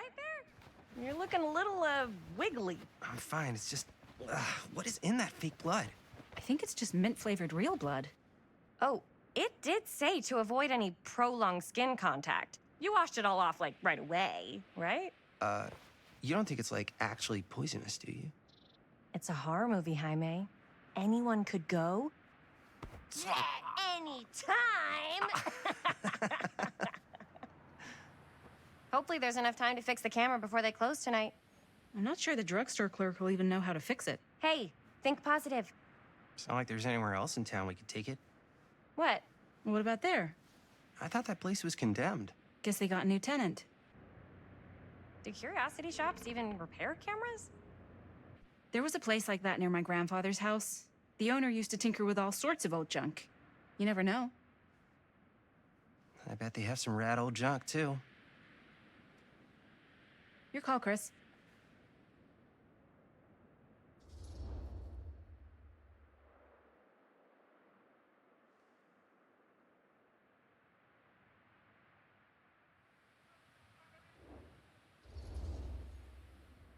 right there? You're looking a little, wiggly. I'm fine. It's just, what is in that fake blood? I think it's just mint-flavored real blood. Oh, it did say to avoid any prolonged skin contact. You washed it all off, like, right away, right? You don't think it's, like, actually poisonous, do you? It's a horror movie, Jaime. Anyone could go. At any time! Hopefully there's enough time to fix the camera before they close tonight. I'm not sure the drugstore clerk will even know how to fix it. Hey, think positive. It's not like there's anywhere else in town we could take it. What? What about there? I thought that place was condemned. Guess they got a new tenant. Do curiosity shops even repair cameras? There was a place like that near my grandfather's house. The owner used to tinker with all sorts of old junk. You never know. I bet they have some rad old junk, too. Your call, Chris.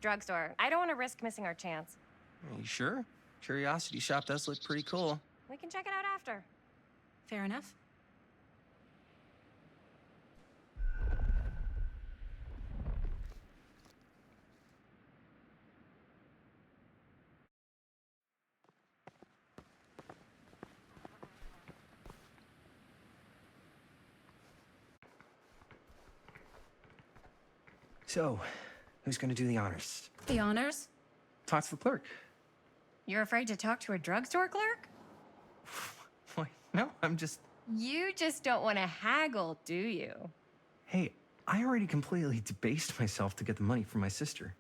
Drugstore. I don't want to risk missing our chance. Are you sure? Curiosity shop does look pretty cool. We can check it out after. Fair enough. So, who's gonna do the honors? The honors? Talk to the clerk. You're afraid to talk to a drugstore clerk? Why, no, I'm just... You just don't want to haggle, do you? Hey, I already completely debased myself to get the money from my sister.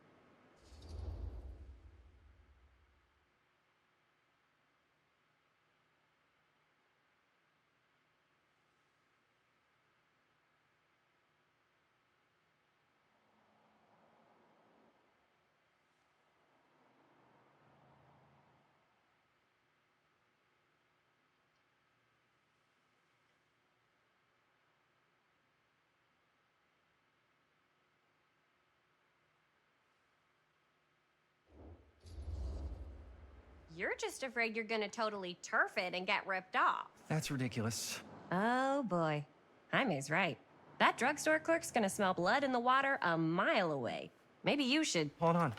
You're just afraid you're gonna totally turf it and get ripped off. That's ridiculous. Oh boy. Jaime's right. That drugstore clerk's gonna smell blood in the water a mile away. Maybe you should... Hold on.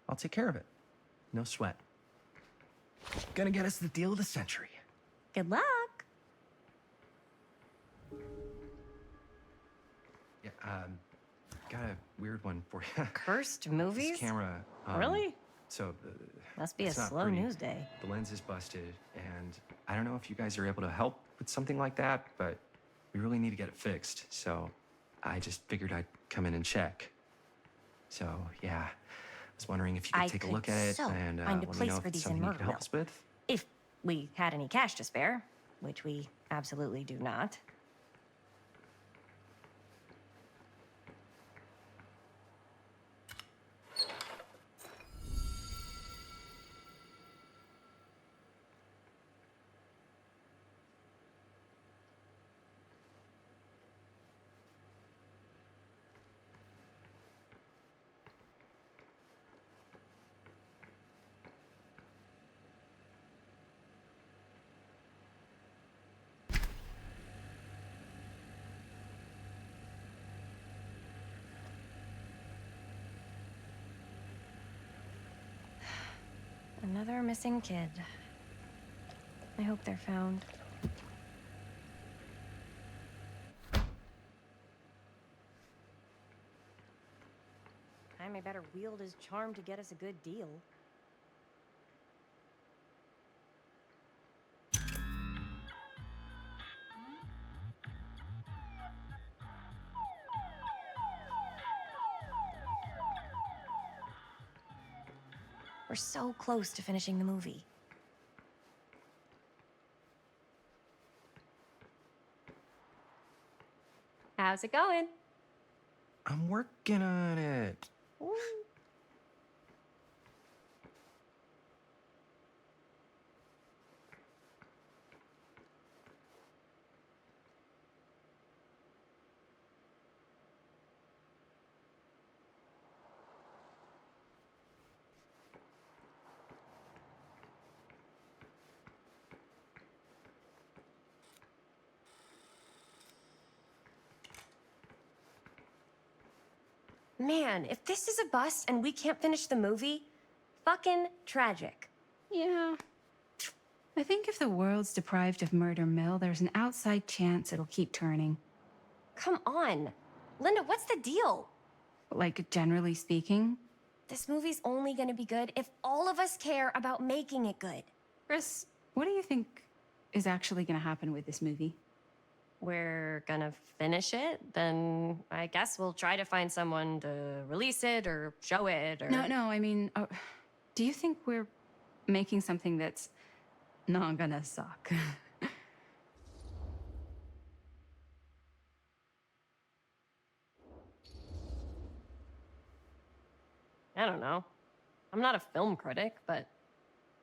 I'll take care of it. No sweat. Gonna get us the deal of the century. Good luck. Yeah, got a weird one for you. Cursed movies? This camera. Really? So, Must be a it's not slow pretty. news day. The lens is busted, and I don't know if you guys are able to help with something like that, but we really need to get it fixed. So I just figured I'd come in and check. So, yeah, I was wondering if you could take a look at it and find a let me place know for if it's these something in you could help Murderville. us with. If we had any cash to spare, which we absolutely do not. Another missing kid. I hope they're found. Jaime better wield his charm to get us a good deal. We're so close to finishing the movie. How's it going? I'm working on it. Ooh. Man, if this is a bust and we can't finish the movie, fucking tragic. Yeah. I think if the world's deprived of Murder Mill, there's an outside chance it'll keep turning. Come on. Linda, what's the deal? Like, generally speaking. This movie's only gonna be good if all of us care about making it good. Chris, what do you think is actually gonna happen with this movie? We're gonna finish it, then I guess we'll try to find someone to release it or show it or... No, I mean, do you think we're making something that's not gonna suck? I don't know. I'm not a film critic, but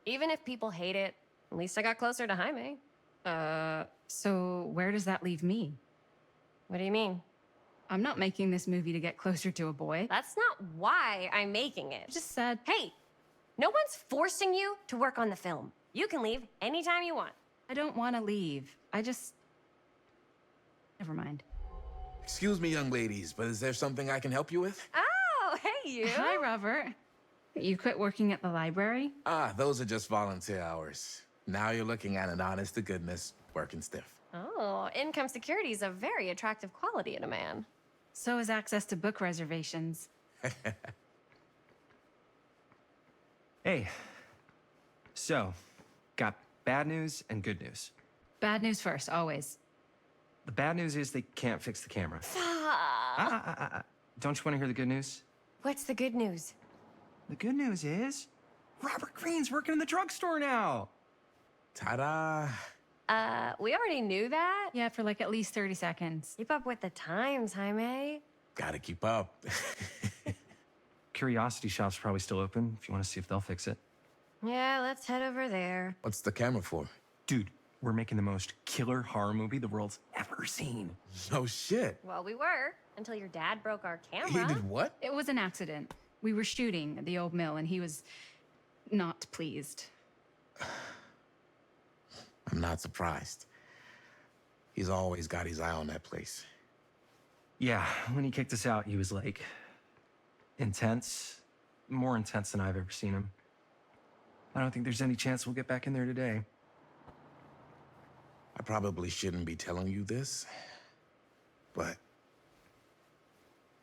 even if people hate it, at least I got closer to Jaime. So where does that leave me? What do you mean? I'm not making this movie to get closer to a boy. That's not why I'm making it. I just said, Hey, no one's forcing you to work on the film. You can leave anytime you want. I don't want to leave. Never mind. Excuse me, young ladies, but is there something I can help you with? Oh, hey, you. Hi, Robert. You quit working at the library? Ah, those are just volunteer hours. Now you're looking at an honest-to-goodness working stiff. Oh, income security is a very attractive quality in a man. So is access to book reservations. Hey. So, got bad news and good news. Bad news first, always. The bad news is they can't fix the camera. Ah. Don't you want to hear the good news? What's the good news? The good news is Robert Greene's working in the drugstore now. Ta-da! We already knew that. Yeah, for like at least 30 seconds. Keep up with the times, Jaime. Gotta keep up. Curiosity Shop's probably still open if you want to see if they'll fix it. Yeah, let's head over there. What's the camera for? Dude, we're making the most killer horror movie the world's ever seen. No shit. Well, we were, until your dad broke our He camera. did what? It was an accident. We were shooting at the old mill and he was not pleased. I'm not surprised. He's always got his eye on that place. Yeah, when he kicked us out, he was like intense, more intense than I've ever seen him. I don't think there's any chance we'll get back in there today. I probably shouldn't be telling you this, but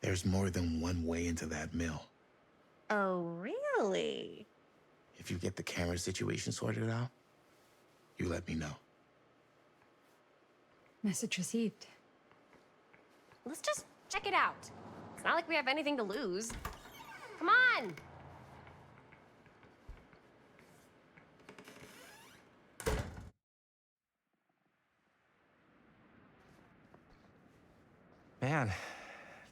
there's more than one way into that mill. Oh, really? If you get the camera situation sorted out, you let me know. Message received. Let's just check it out. It's not like we have anything to lose. Come on! Man, if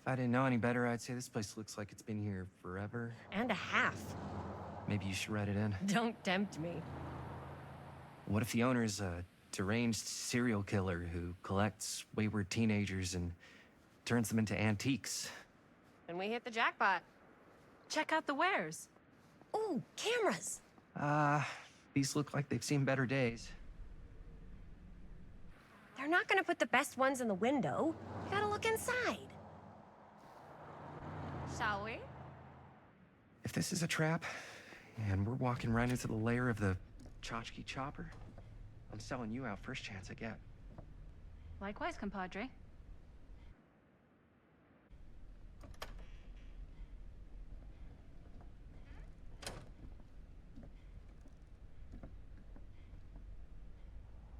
I didn't know any better, I'd say this place looks like it's been here forever. And a half. Maybe you should write it in. Don't tempt me. What if the owner's a deranged serial killer who collects wayward teenagers and turns them into antiques? Then we hit the jackpot. Check out the wares. Ooh, cameras! These look like they've seen better days. They're not gonna put the best ones in the window. You gotta look inside. Shall we? If this is a trap, and we're walking right into the lair of the tchotchke chopper, I'm selling you out first chance I get. Likewise, compadre.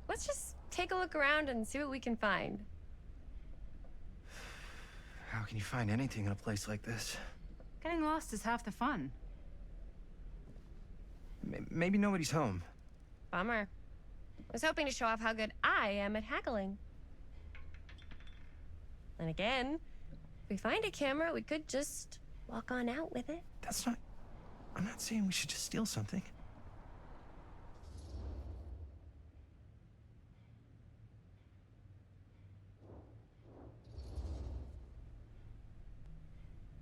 Let's just take a look around and see what we can find. How can you find anything in a place like this? Getting lost is half the fun. Maybe nobody's home. Bummer. I was hoping to show off how good I am at haggling. And again, if we find a camera, we could just walk on out with it. That's not... I'm not saying we should just steal something.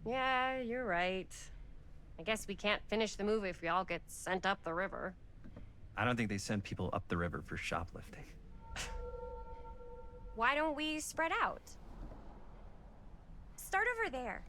Yeah, you're right. I guess we can't finish the movie if we all get sent up the river. I don't think they send people up the river for shoplifting. Why don't we spread out? Start over there.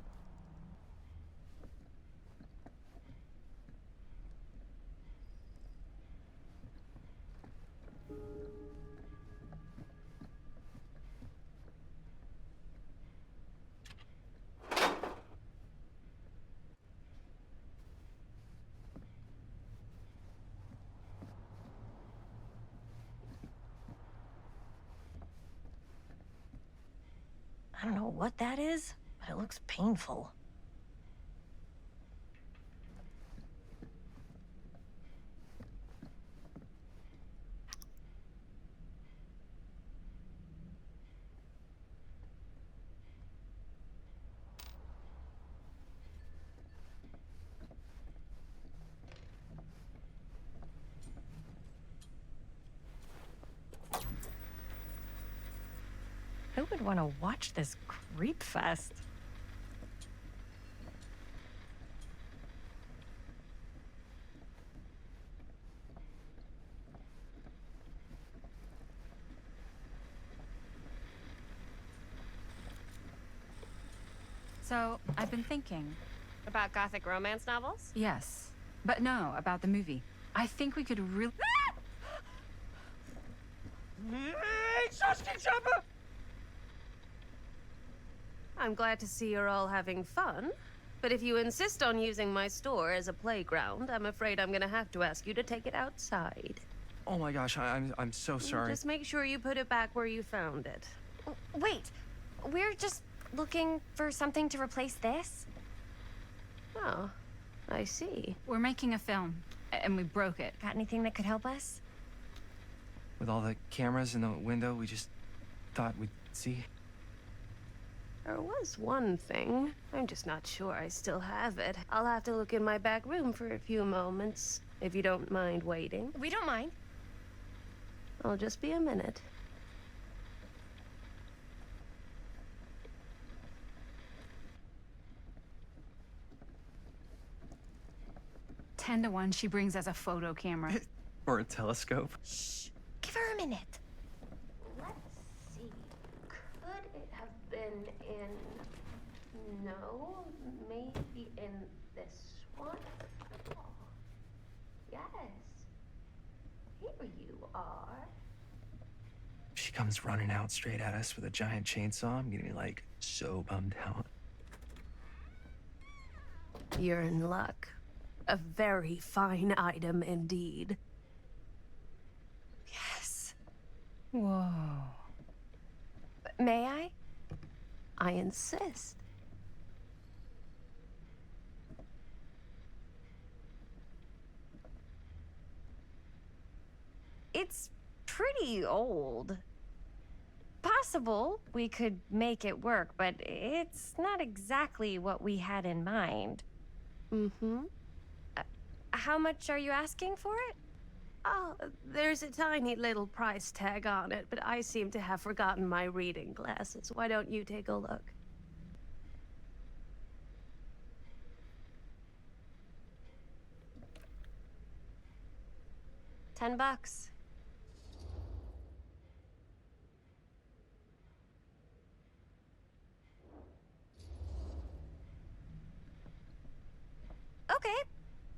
I don't know what that is, but it looks painful. Who would want to watch this creep fest? So, I've been thinking. About gothic romance novels? Yes. But no, about the movie. I think we could really. I'm glad to see you're all having fun. But if you insist on using my store as a playground, I'm afraid I'm gonna have to ask you to take it outside. Oh my gosh, I'm so sorry. Just make sure you put it back where you found it. Wait, we're just looking for something to replace this? Oh, I see. We're making a film, and we broke it. Got anything that could help us? With all the cameras in the window, we just thought we'd see. There was one thing. I'm just not sure I still have it. I'll have to look in my back room for a few moments, if you don't mind waiting. We don't mind. I'll just be a minute. Ten to 1 she brings as a photo camera. Or a telescope. Shh, give her a minute. Let's see. Could it have been in... No, maybe in this one? Oh, yes. Here you are. She comes running out straight at us with a giant chainsaw. I'm getting like so bummed out. You're in luck. A very fine item indeed. Yes. Whoa. May I? I insist. It's pretty old. Possible we could make it work, but it's not exactly what we had in mind. Mm-hmm. How much are you asking for it? Oh, there's a tiny little price tag on it, but I seem to have forgotten my reading glasses. Why don't you take a look? $10. Okay,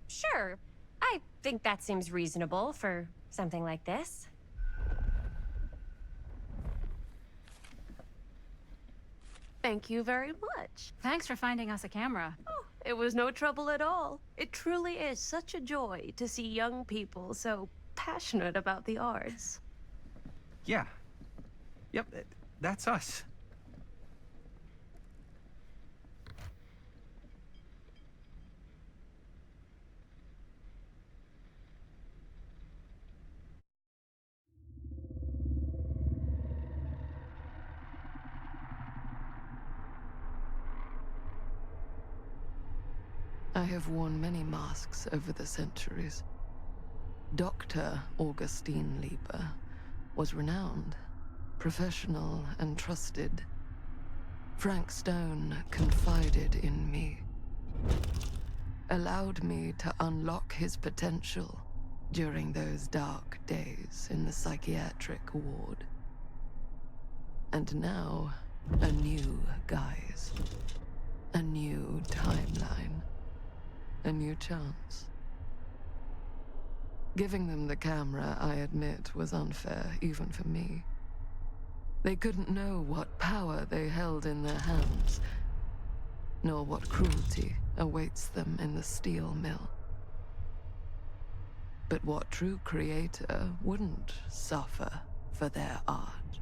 sure. I think that seems reasonable for something like this. Thank you very much. Thanks for finding us a camera. Oh, it was no trouble at all. It truly is such a joy to see young people so passionate about the arts. Yeah. Yep, that's us. I have worn many masks over the centuries. Dr. Augustine Lieber was renowned, professional, and trusted. Frank Stone confided in me, allowed me to unlock his potential during those dark days in the psychiatric ward. And now, a new guise, a new timeline. A new chance. Giving them the camera, I admit, was unfair, even for me. They couldn't know what power they held in their hands, nor what cruelty awaits them in the steel mill. But what true creator wouldn't suffer for their art?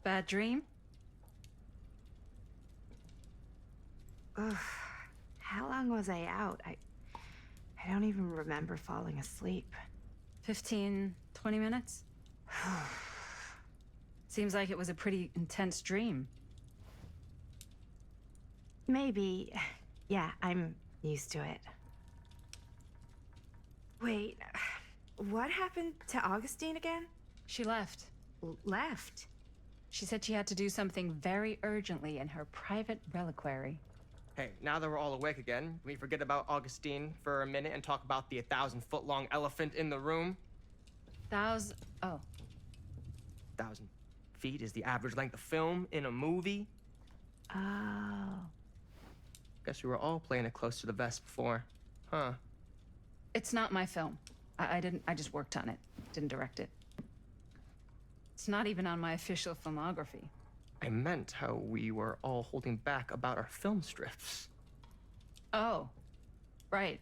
Bad dream? Ugh. How long was I out? I don't even remember falling asleep. 15, 20 minutes? Seems like it was a pretty intense dream. Maybe. Yeah, I'm used to it. Wait, what happened to Augustine again? She left. Left? She said she had to do something very urgently in her private reliquary. Hey, now that we're all awake again, can we forget about Augustine for a minute and talk about the 1,000-foot-long elephant in the room? Oh. 1,000 feet is the average length of film in a movie. Oh. Guess we were all playing it close to the vest before, huh? It's not my film. I just worked on it. Didn't direct it. It's not even on my official filmography. I meant how we were all holding back about our film strips. Oh. Right.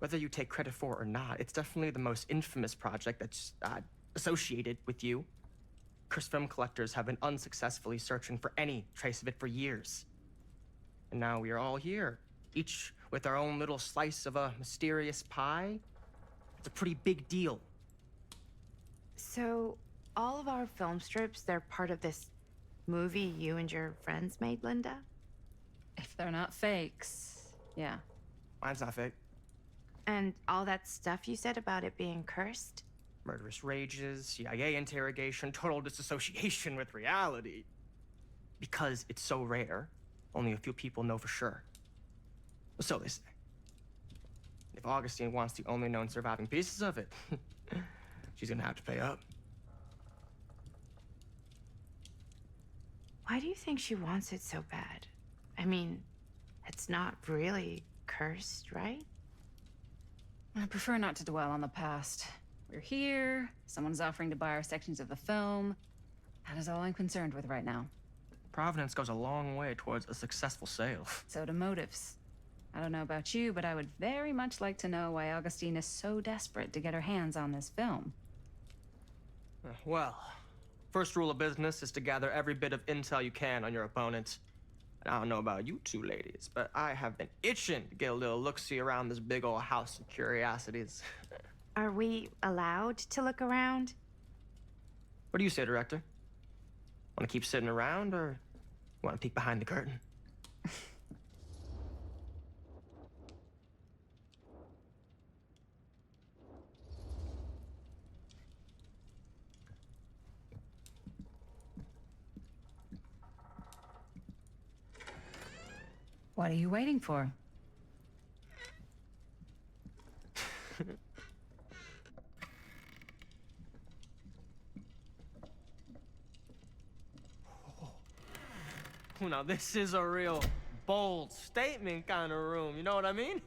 Whether you take credit for it or not, it's definitely the most infamous project that's associated with you. Cursed film collectors have been unsuccessfully searching for any trace of it for years. And now we are all here, each with our own little slice of a mysterious pie. It's a pretty big deal. So, all of our film strips, they're part of this movie you and your friends made, Linda? If they're not fakes, yeah. Mine's not fake. And all that stuff you said about it being cursed? Murderous rages, CIA interrogation, total disassociation with reality. Because it's so rare, only a few people know for sure. So they say. If Augustine wants the only known surviving pieces of it, she's gonna have to pay up. Why do you think she wants it so bad? I mean, it's not really cursed, right? I prefer not to dwell on the past. We're here, someone's offering to buy our sections of the film. That is all I'm concerned with right now. Providence goes a long way towards a successful sale. So do motives. I don't know about you, but I would very much like to know why Augustine is so desperate to get her hands on this film. Well, first rule of business is to gather every bit of intel you can on your opponent. And I don't know about you two ladies, but I have been itching to get a little look-see around this big old house of curiosities. Are we allowed to look around? What do you say, director? Want to keep sitting around, or want to peek behind the curtain? What are you waiting for? Oh, now this is a real bold statement kind of room, you know what I mean?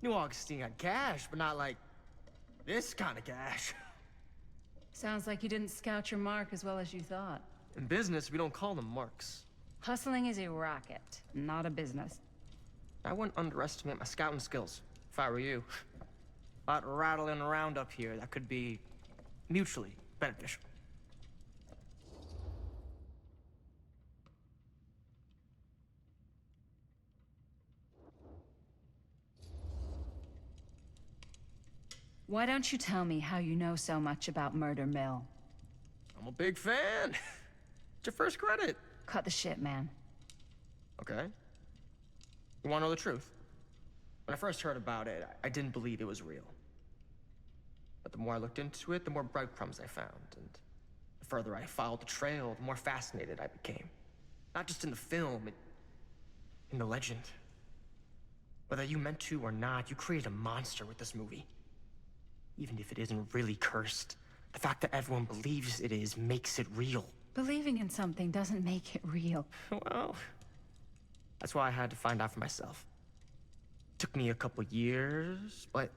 Knew Augustine had cash, but not like this kind of cash. Sounds like you didn't scout your mark as well as you thought. In business, we don't call them marks. Hustling is a racket, not a business. I wouldn't underestimate my scouting skills, if I were you. A lot rattling around up here that could be mutually beneficial. Why don't you tell me how you know so much about Murder Mill? I'm a big fan. It's your first credit. Cut the shit, man. Okay. You want to know the truth? When I first heard about it, I didn't believe it was real. But the more I looked into it, the more breadcrumbs I found. And the further I followed the trail, the more fascinated I became. Not just in the film, in the legend. Whether you meant to or not, you created a monster with this movie. Even if it isn't really cursed, the fact that everyone believes it is makes it real. Believing in something doesn't make it real. Well, that's why I had to find out for myself. Took me a couple years, but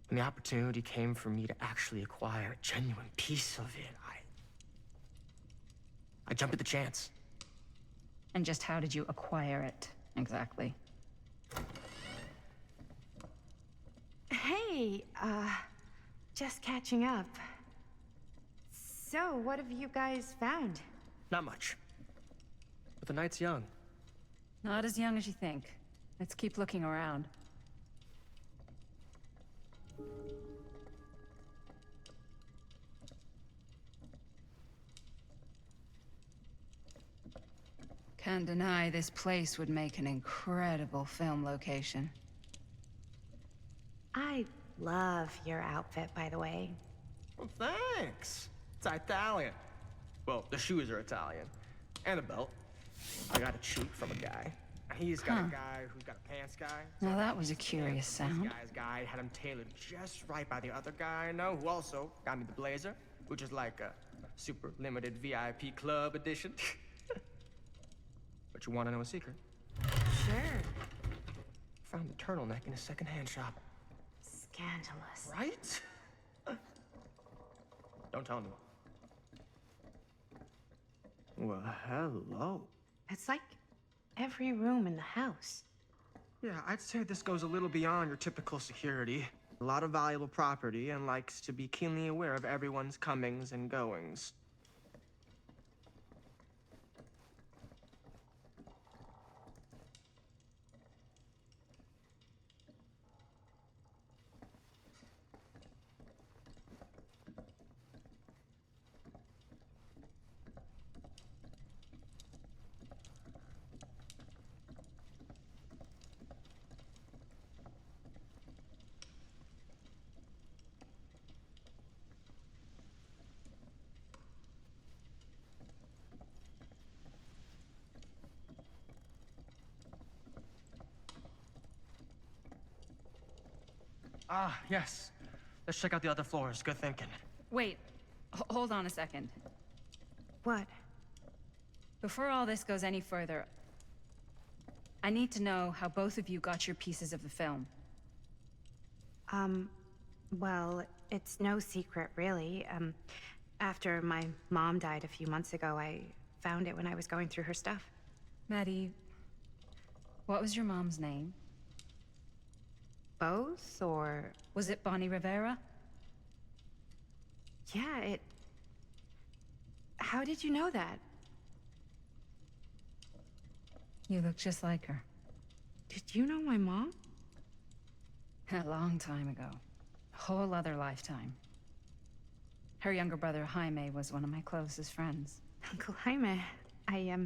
when the opportunity came for me to actually acquire a genuine piece of it, I jumped at the chance. And just how did you acquire it, exactly? Hey, just catching up. So, what have you guys found? Not much. But the night's young. Not as young as you think. Let's keep looking around. Can't deny this place would make an incredible film location. I love your outfit, by the way. Well, thanks. It's Italian. Well, the shoes are Italian. And the belt. I got a cheat from a guy. He's got a guy who's got a pants guy. Now that was a curious sound. This guy's guy had him tailored just right by the other guy I know, who also got me the blazer, which is like a super limited VIP club edition. But you want to know a secret? Sure. Found the turtleneck in a secondhand shop. Scandalous. Right? Don't tell anyone. Well, hello. It's like every room in the house. Yeah, I'd say this goes a little beyond your typical security. A lot of valuable property and likes to be keenly aware of everyone's comings and goings. Ah, yes. Let's check out the other floors. Good thinking. Wait, hold on a second. What? Before all this goes any further, I need to know how both of you got your pieces of the film. Well, it's no secret, really. After my mom died a few months ago, I found it when I was going through her stuff. Maddie, what was your mom's name? Both, or... Was it Bonnie Rivera? Yeah, How did you know that? You look just like her. Did you know my mom? A long time ago. A whole other lifetime. Her younger brother, Jaime, was one of my closest friends. Uncle Jaime. I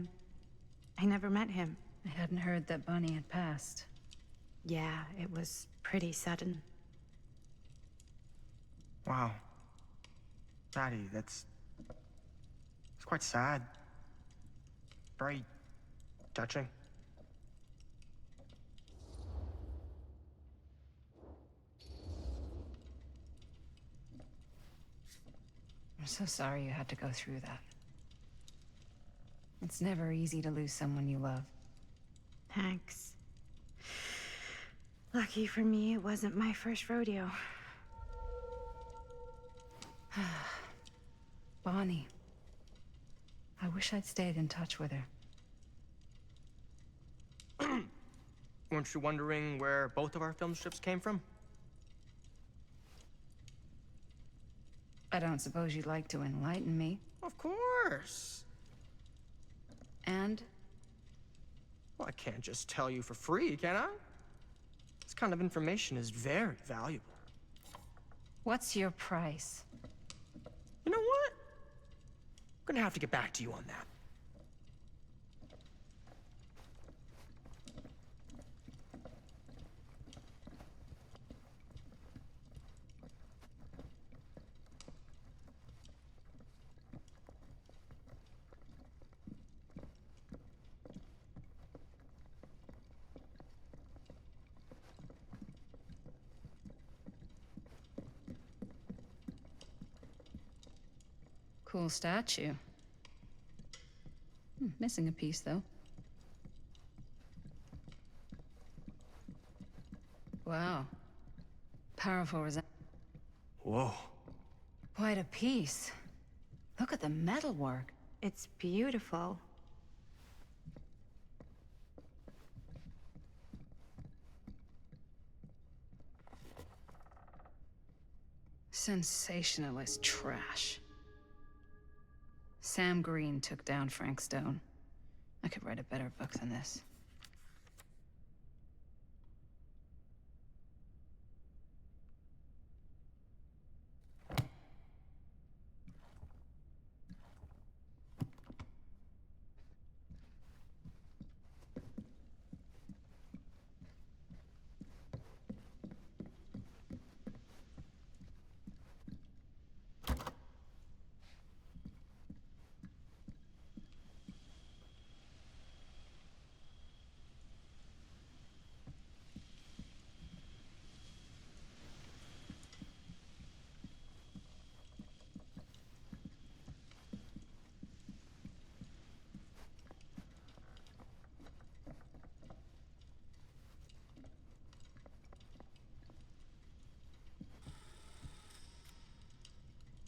never met him. I hadn't heard that Bonnie had passed. Yeah, it was pretty sudden. Wow. Maddie, it's quite sad. Very touching. I'm so sorry you had to go through that. It's never easy to lose someone you love. Thanks. Lucky for me, it wasn't my first rodeo. Bonnie. I wish I'd stayed in touch with her. Weren't you wondering where both of our film strips came from? I don't suppose you'd like to enlighten me. Of course. And? Well, I can't just tell you for free, can I? This kind of information is very valuable. What's your price? You know what? I'm gonna have to get back to you on that. Cool statue. Missing a piece, though. Wow. Powerful resent. Whoa. Quite a piece. Look at the metalwork. It's beautiful. Sensationalist trash. Sam Green took down Frank Stone. I could write a better book than this.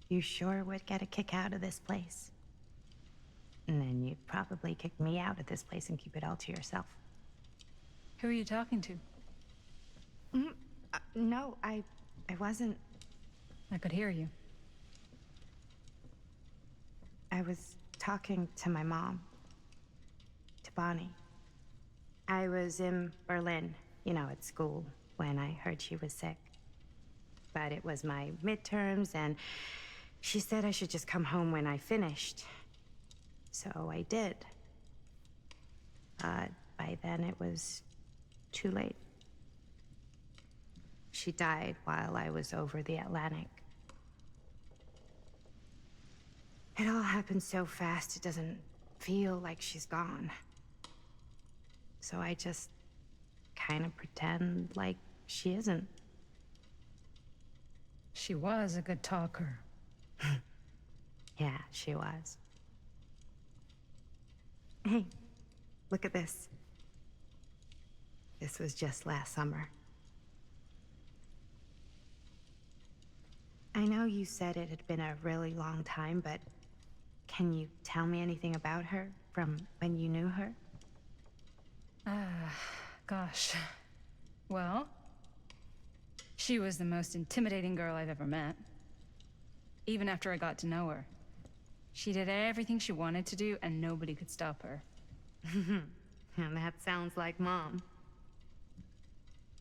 You sure would get a kick out of this place. And then you'd probably kick me out of this place and keep it all to yourself. Who are you talking to? No, I wasn't. I could hear you. I was talking to my mom. To Bonnie. I was in Berlin, at school, when I heard she was sick. But it was my midterms, and she said I should just come home when I finished. So I did. But by then it was too late. She died while I was over the Atlantic. It all happened so fast, it doesn't feel like she's gone. So I just kind of pretend like she isn't. She was a good talker. Yeah, she was. Hey, look at this. This was just last summer. I know you said it had been a really long time, but can you tell me anything about her from when you knew her? Gosh. Well, she was the most intimidating girl I've ever met. Even after I got to know her. She did everything she wanted to do, and nobody could stop her. And that sounds like Mom.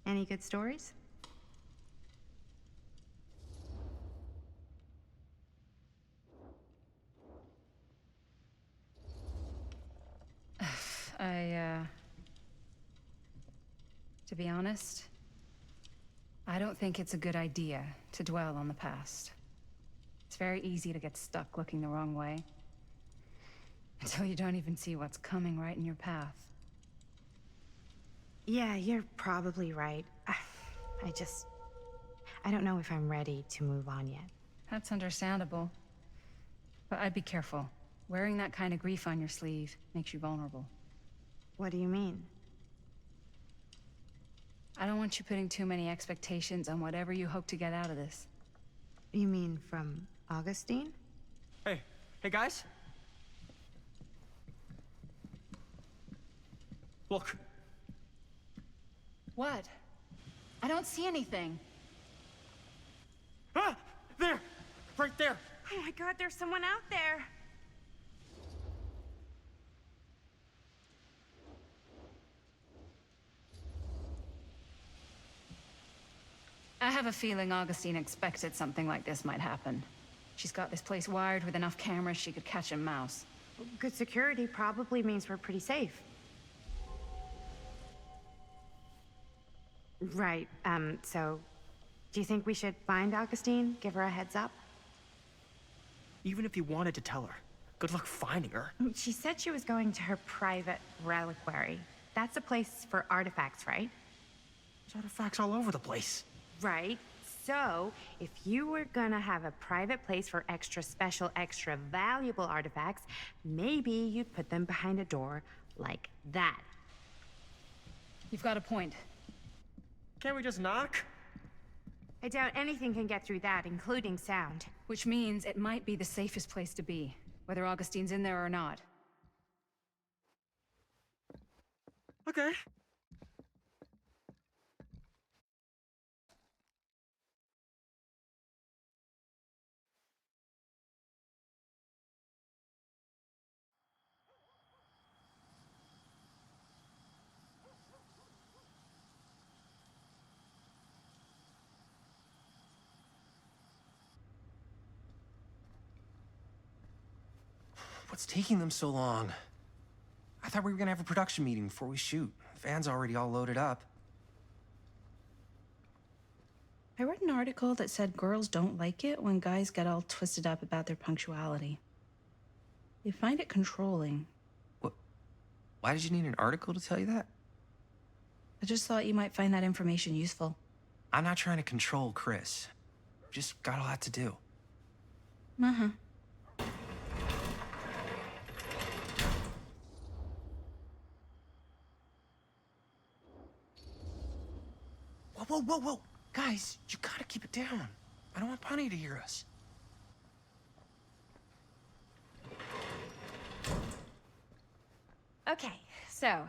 Any good stories? To be honest, I don't think it's a good idea to dwell on the past. It's very easy to get stuck looking the wrong way. Until you don't even see what's coming right in your path. Yeah, you're probably right. I don't know if I'm ready to move on yet. That's understandable. But I'd be careful. Wearing that kind of grief on your sleeve makes you vulnerable. What do you mean? I don't want you putting too many expectations on whatever you hope to get out of this. You mean from Augustine? Hey, guys. Look. What? I don't see anything. Ah! There! Right there! Oh my God, there's someone out there! I have a feeling Augustine expected something like this might happen. She's got this place wired with enough cameras she could catch a mouse. Good security probably means we're pretty safe. Right, so... Do you think we should find Augustine? Give her a heads up? Even if you wanted to tell her, good luck finding her. She said she was going to her private reliquary. That's a place for artifacts, right? There's artifacts all over the place. Right. So, if you were gonna have a private place for extra special, extra valuable artifacts, maybe you'd put them behind a door like that. You've got a point. Can't we just knock? I doubt anything can get through that, including sound. Which means it might be the safest place to be, whether Augustine's in there or not. Okay. What's taking them so long? I thought we were gonna have a production meeting before we shoot. The van's already all loaded up. I read an article that said girls don't like it when guys get all twisted up about their punctuality. They find it controlling. What? Why did you need an article to tell you that? I just thought you might find that information useful. I'm not trying to control Chris. Just got a lot to do. Uh-huh. Whoa, whoa, whoa, whoa! Guys, you gotta keep it down. I don't want Bonnie to hear us. Okay, so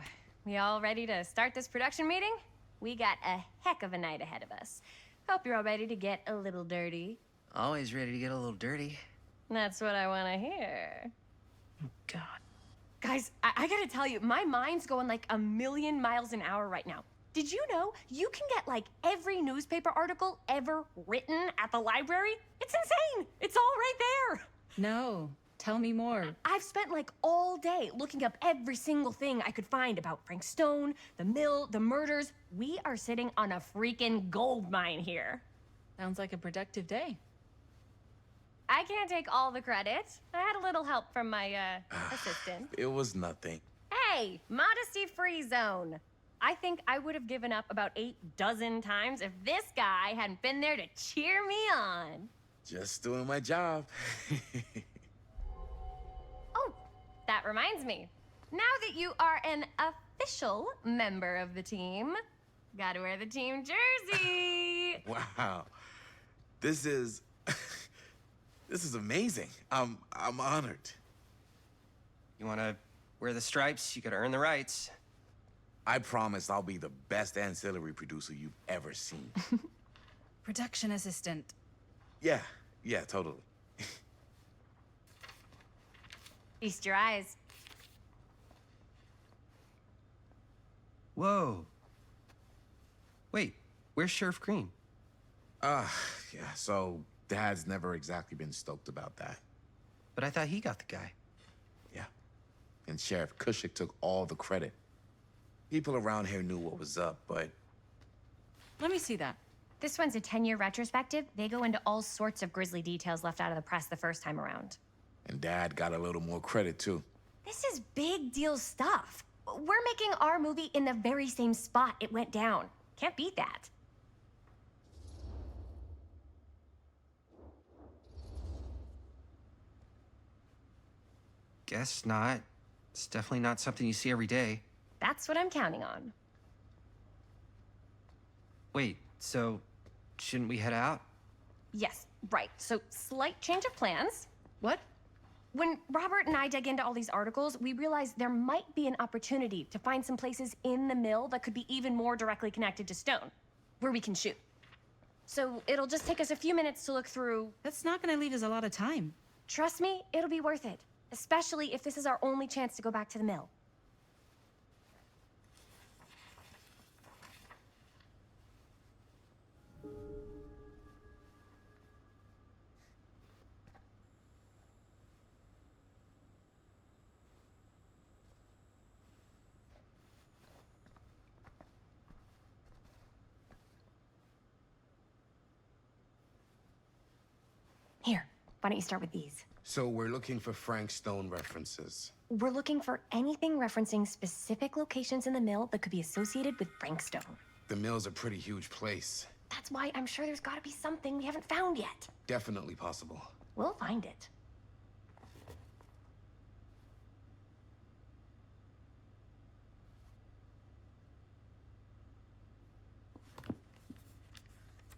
we all ready to start this production meeting? We got a heck of a night ahead of us. Hope you're all ready to get a little dirty. Always ready to get a little dirty. That's what I want to hear. Oh, God. Guys, I gotta tell you, my mind's going like a million miles an hour right now. Did you know you can get like every newspaper article ever written at the library? It's insane! It's all right there! No. Tell me more. I've spent like all day looking up every single thing I could find about Frank Stone, the mill, the murders. We are sitting on a freaking gold mine here. Sounds like a productive day. I can't take all the credit. I had a little help from my assistant. It was nothing. Hey, modesty-free zone. I think I would have given up about 8 dozen times if this guy hadn't been there to cheer me on. Just doing my job. Oh, that reminds me. Now that you are an official member of the team, gotta wear the team jersey. Wow. This is... this is amazing. I'm honored. You wanna wear the stripes? You gotta earn the rights. I promise I'll be the best ancillary producer you've ever seen. Production assistant. Yeah, totally. Feast your eyes. Whoa. Wait, where's Sheriff Green? Yeah, so Dad's never exactly been stoked about that. But I thought he got the guy. Yeah. And Sheriff Cushik took all the credit. People around here knew what was up, but... Let me see that. This one's a 10-year retrospective. They go into all sorts of grisly details left out of the press the first time around. And Dad got a little more credit, too. This is big deal stuff. We're making our movie in the very same spot it went down. Can't beat that. Guess not. It's definitely not something you see every day. That's what I'm counting on. Wait, so shouldn't we head out? Yes, right. So, slight change of plans. What? When Robert and I dug into all these articles, we realized there might be an opportunity to find some places in the mill that could be even more directly connected to Stone, where we can shoot. So, it'll just take us a few minutes to look through. That's not gonna leave us a lot of time. Trust me, it'll be worth it. Especially if this is our only chance to go back to the mill. Here, why don't you start with these? So we're looking for Frank Stone references. We're looking for anything referencing specific locations in the mill that could be associated with Frank Stone. The mill's a pretty huge place. That's why I'm sure there's gotta be something we haven't found yet. Definitely possible. We'll find it.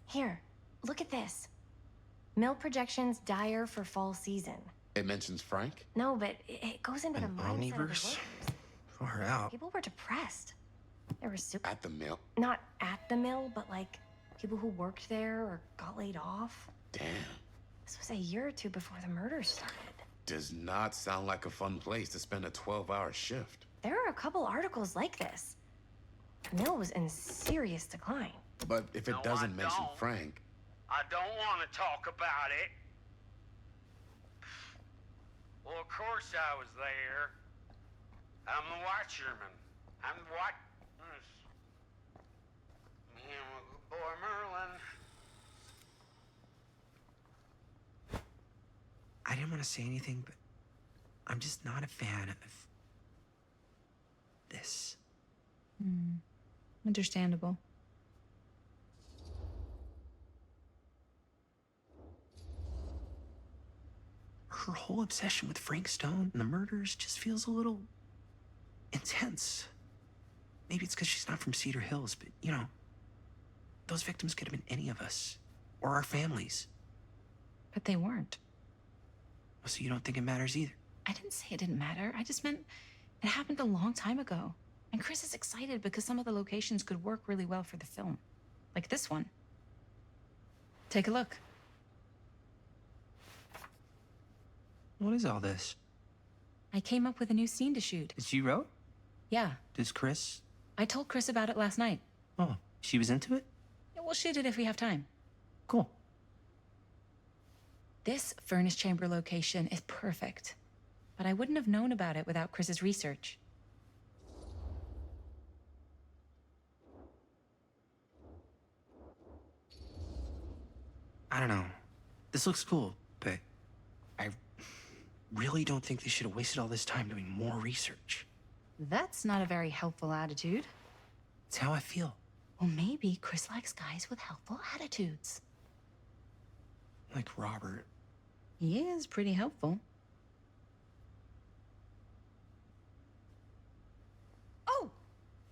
Here, look at this. Mill projections dire for fall season. It mentions Frank? No, but it goes into the mindset of the Omniverse? workers. Far out. People were depressed. There were At the mill? not at the mill, but like people who worked there or got laid off. Damn. This was a year or two before the murders started. Does not sound like a fun place to spend a 12-hour shift. There are a couple articles like this. The mill was in serious decline. But if it No, doesn't I mention don't. Frank, I don't want to talk about it. Well, of course I was there. I'm the watcherman. I'm the watch... Me and my good boy Merlin. I didn't want to say anything, but I'm just not a fan of this. Understandable. Her whole obsession with Frank Stone and the murders just feels a little intense. Maybe it's because she's not from Cedar Hills, but you know, those victims could have been any of us or our families. But they weren't. So you don't think it matters either? I didn't say it didn't matter. I just meant it happened a long time ago. And Chris is excited because some of the locations could work really well for the film. Like this one. Take a look. What is all this? I came up with a new scene to shoot. That you wrote? Yeah. Does Chris? I told Chris about it last night. Oh, she was into it? Yeah, we'll shoot it if we have time. Cool. This furnace chamber location is perfect. But I wouldn't have known about it without Chris's research. I don't know. This looks cool, but I really don't think they should have wasted all this time doing more research. That's not a very helpful attitude. It's how I feel. Well, maybe Chris likes guys with helpful attitudes. Like Robert. He is pretty helpful. Oh!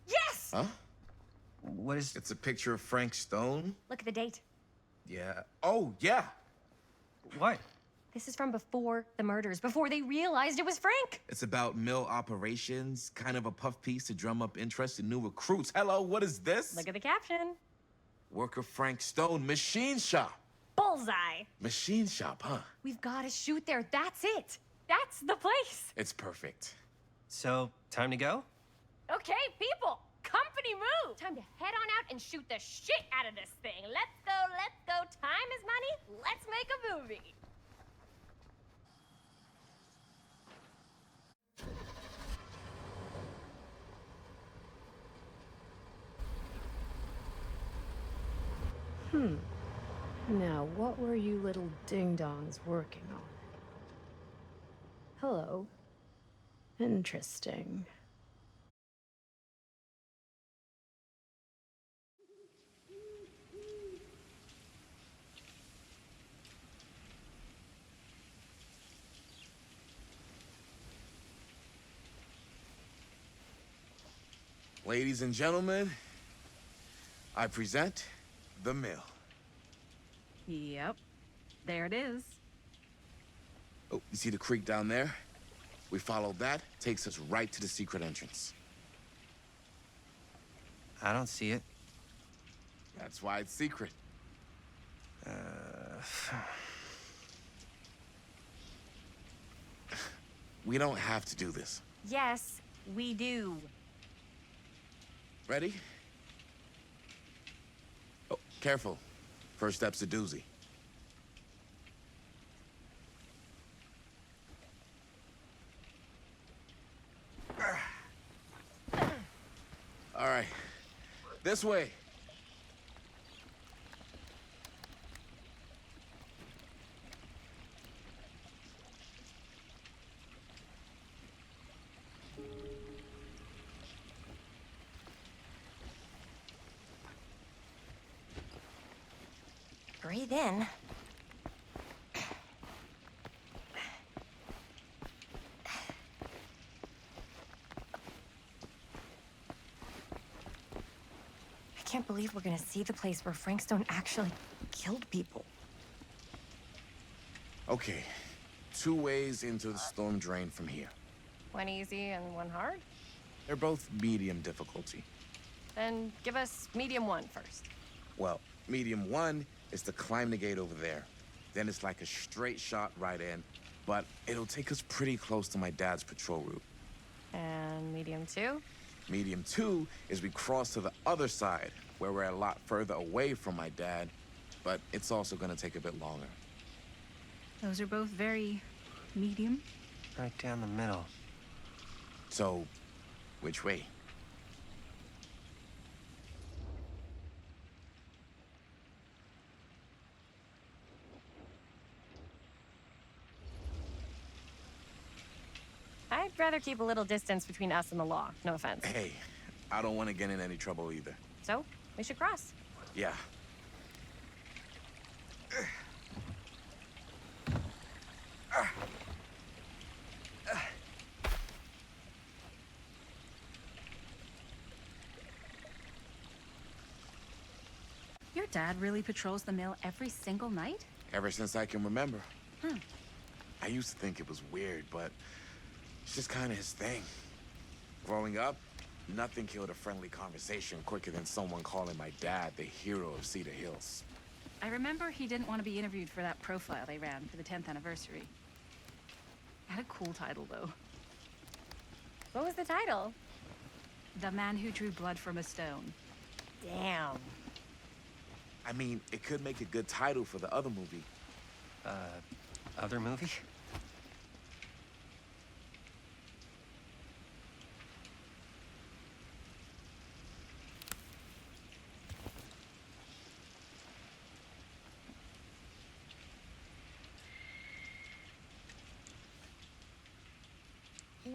Yes! Huh? What is... It's a picture of Frank Stone? Look at the date. Yeah. Oh, yeah. What? This is from before the murders, before they realized it was Frank. It's about mill operations, kind of a puff piece to drum up interest in new recruits. Hello, what is this? Look at the caption. Worker Frank Stone, machine shop. Bullseye. Machine shop, huh? We've got to shoot there. That's it. That's the place. It's perfect. So, time to go? Okay, people. Company move. Time to head on out and shoot the shit out of this thing. Let's go, let's go. Time is money. Let's make a movie. Now, what were you little ding-dongs working on? Hello. Interesting. Ladies and gentlemen, I present the mill. Yep. There it is. Oh, you see the creek down there? We follow that, takes us right to the secret entrance. I don't see it. That's why it's secret. We don't have to do this. Yes, we do. Ready? Oh, careful. First step's a doozy. All right. This way. Breathe in. I can't believe we're gonna see the place where Frank Stone actually killed people. Okay. 2 ways into the storm drain from here. One easy and one hard? They're both medium difficulty. Then give us medium one first. Well, medium 1 is to climb the gate over there. Then it's like a straight shot right in, but it'll take us pretty close to my dad's patrol route. And medium two? Medium 2 is we cross to the other side, where we're a lot further away from my dad, but it's also gonna take a bit longer. Those are both very medium. right down the middle. So, which way? I'd rather keep a little distance between us and the law. No offense. Hey, I don't want to get in any trouble either. So, we should cross. Yeah. Your dad really patrols the mill every single night? Ever since I can remember. I used to think it was weird, but it's just kind of his thing. Growing up, nothing killed a friendly conversation quicker than someone calling my dad the hero of Cedar Hills. I remember he didn't want to be interviewed for that profile they ran for the 10th anniversary. Had a cool title, though. What was the title? The Man Who Drew Blood from a Stone. Damn. I mean, it could make a good title for the other movie. Other movie?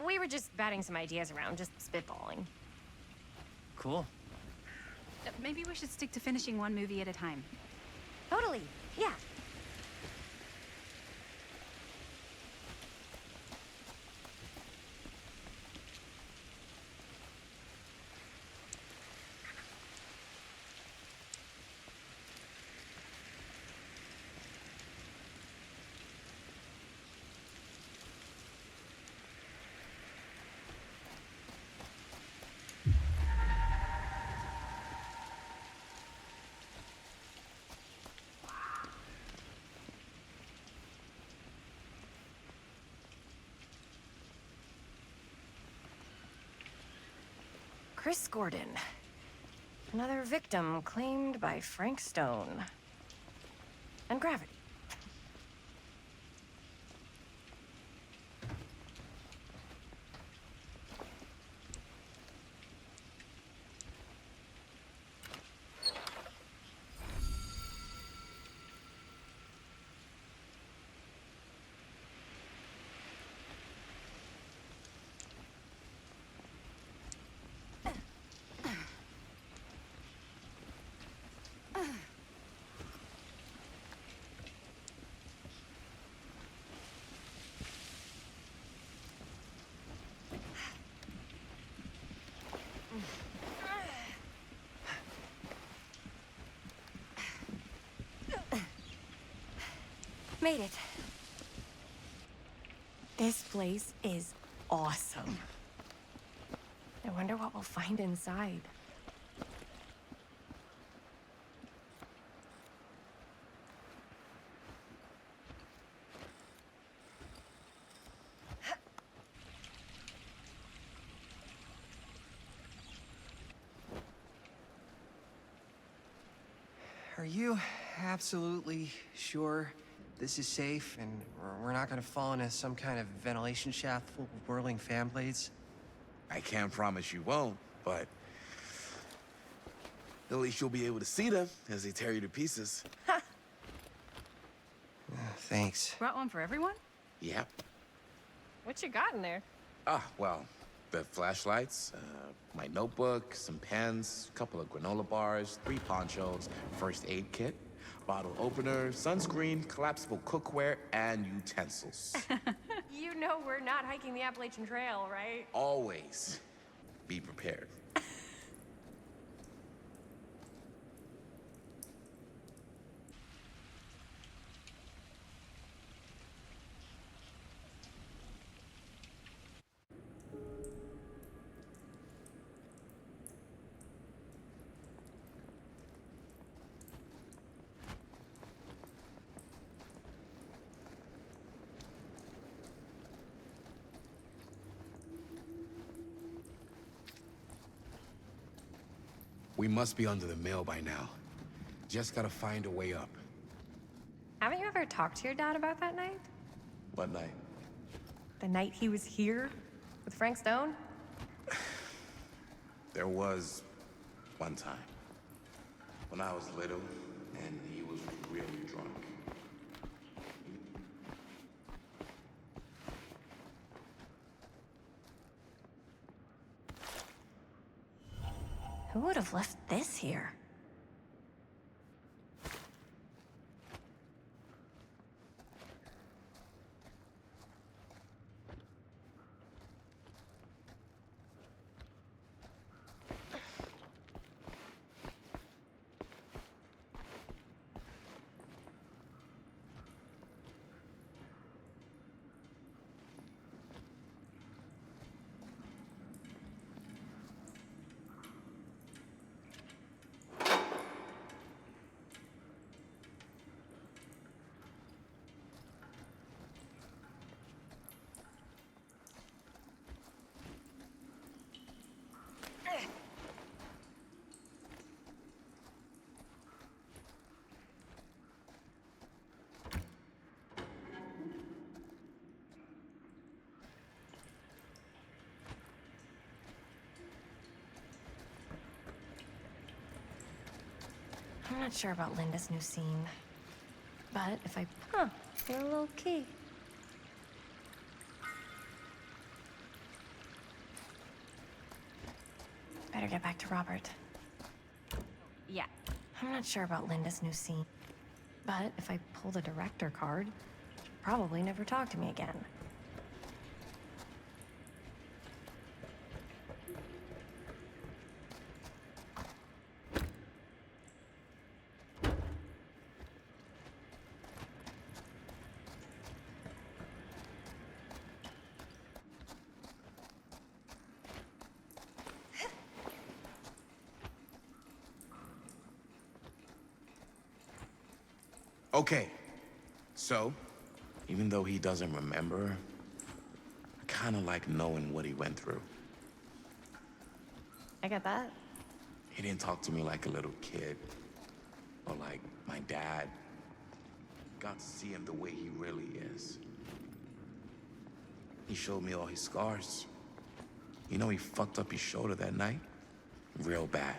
We were just batting some ideas around, just spitballing. Cool. Maybe we should stick to finishing one movie at a time. Totally. Yeah. Chris Gordon. Another victim claimed by Frank Stone. And gravity. Made it. This place is awesome. I wonder what we'll find inside. Are you absolutely sure this is safe and we're not gonna fall into some kind of ventilation shaft full of whirling fan blades? I can't promise you won't, but at least you'll be able to see them as they tear you to pieces. Thanks. Brought one for everyone? Yep. What you got in there? Well, the flashlights, my notebook, some pens, a couple of granola bars, 3 ponchos, first aid kit, bottle opener, sunscreen, collapsible cookware, and utensils. You know we're not hiking the Appalachian Trail, right? Always be prepared. We must be under the mill by now. Just gotta find a way up. Haven't you ever talked to your dad about that night? What night? The night he was here with Frank Stone? There was one time when I was little and he was really drunk. Who would have left this here? I'm not sure about Linda's new scene. But if I... Huh, got a little key. Better get back to Robert. Yeah. I'm not sure about Linda's new scene. But if I pull the director card, she'll probably never talk to me again. Okay, so, even though he doesn't remember, I kinda like knowing what he went through. I get that. He didn't talk to me like a little kid, or like my dad. Got to see him the way he really is. He showed me all his scars. You know he fucked up his shoulder that night? Real bad.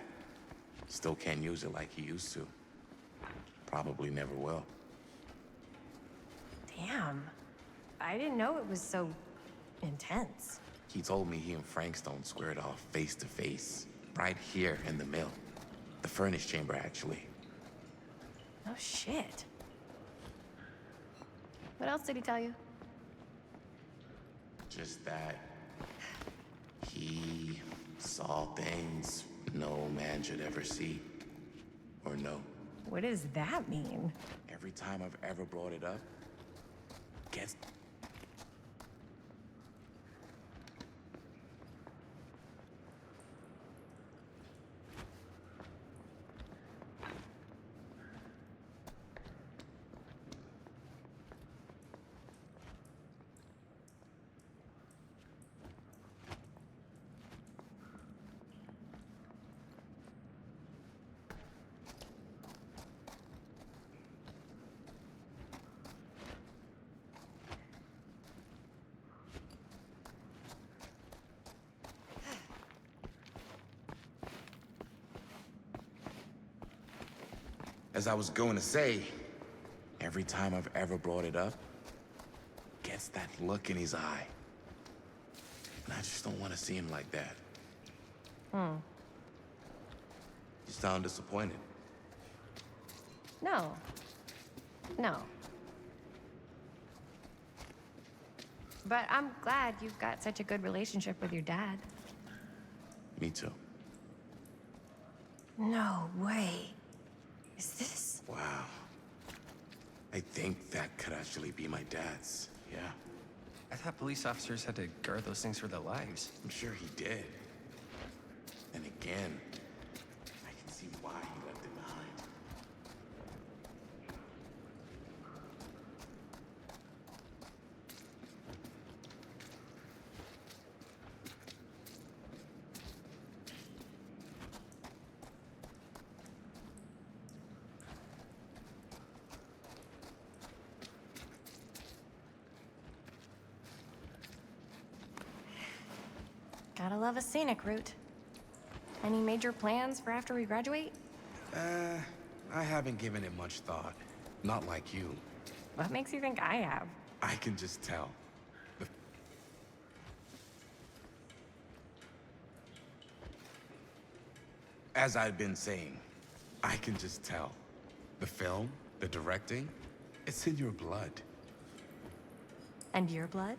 Still can't use it like he used to. Probably never will. Damn. I didn't know it was so intense. He told me he and Frank Stone squared off face to face, right here in the mill. The furnace chamber, actually. Oh, shit. What else did he tell you? Just that he saw things no man should ever see or know. What does that mean? Every time I've ever brought it up, gets... As I was going to say, every time I've ever brought it up, gets that look in his eye. And I just don't want to see him like that. Hmm. You sound disappointed. No. No. But I'm glad you've got such a good relationship with your dad. Me too. No way. Is this? Wow. I think that could actually be my dad's. Yeah. I thought police officers had to guard those things for their lives. I'm sure he did. And again, I can see why he left it behind. Gotta love a scenic route. Any major plans for after we graduate? I haven't given it much thought. Not like you. What makes you think I have? I can just tell. As I've been saying, I can just tell. The film, the directing, it's in your blood. And your blood?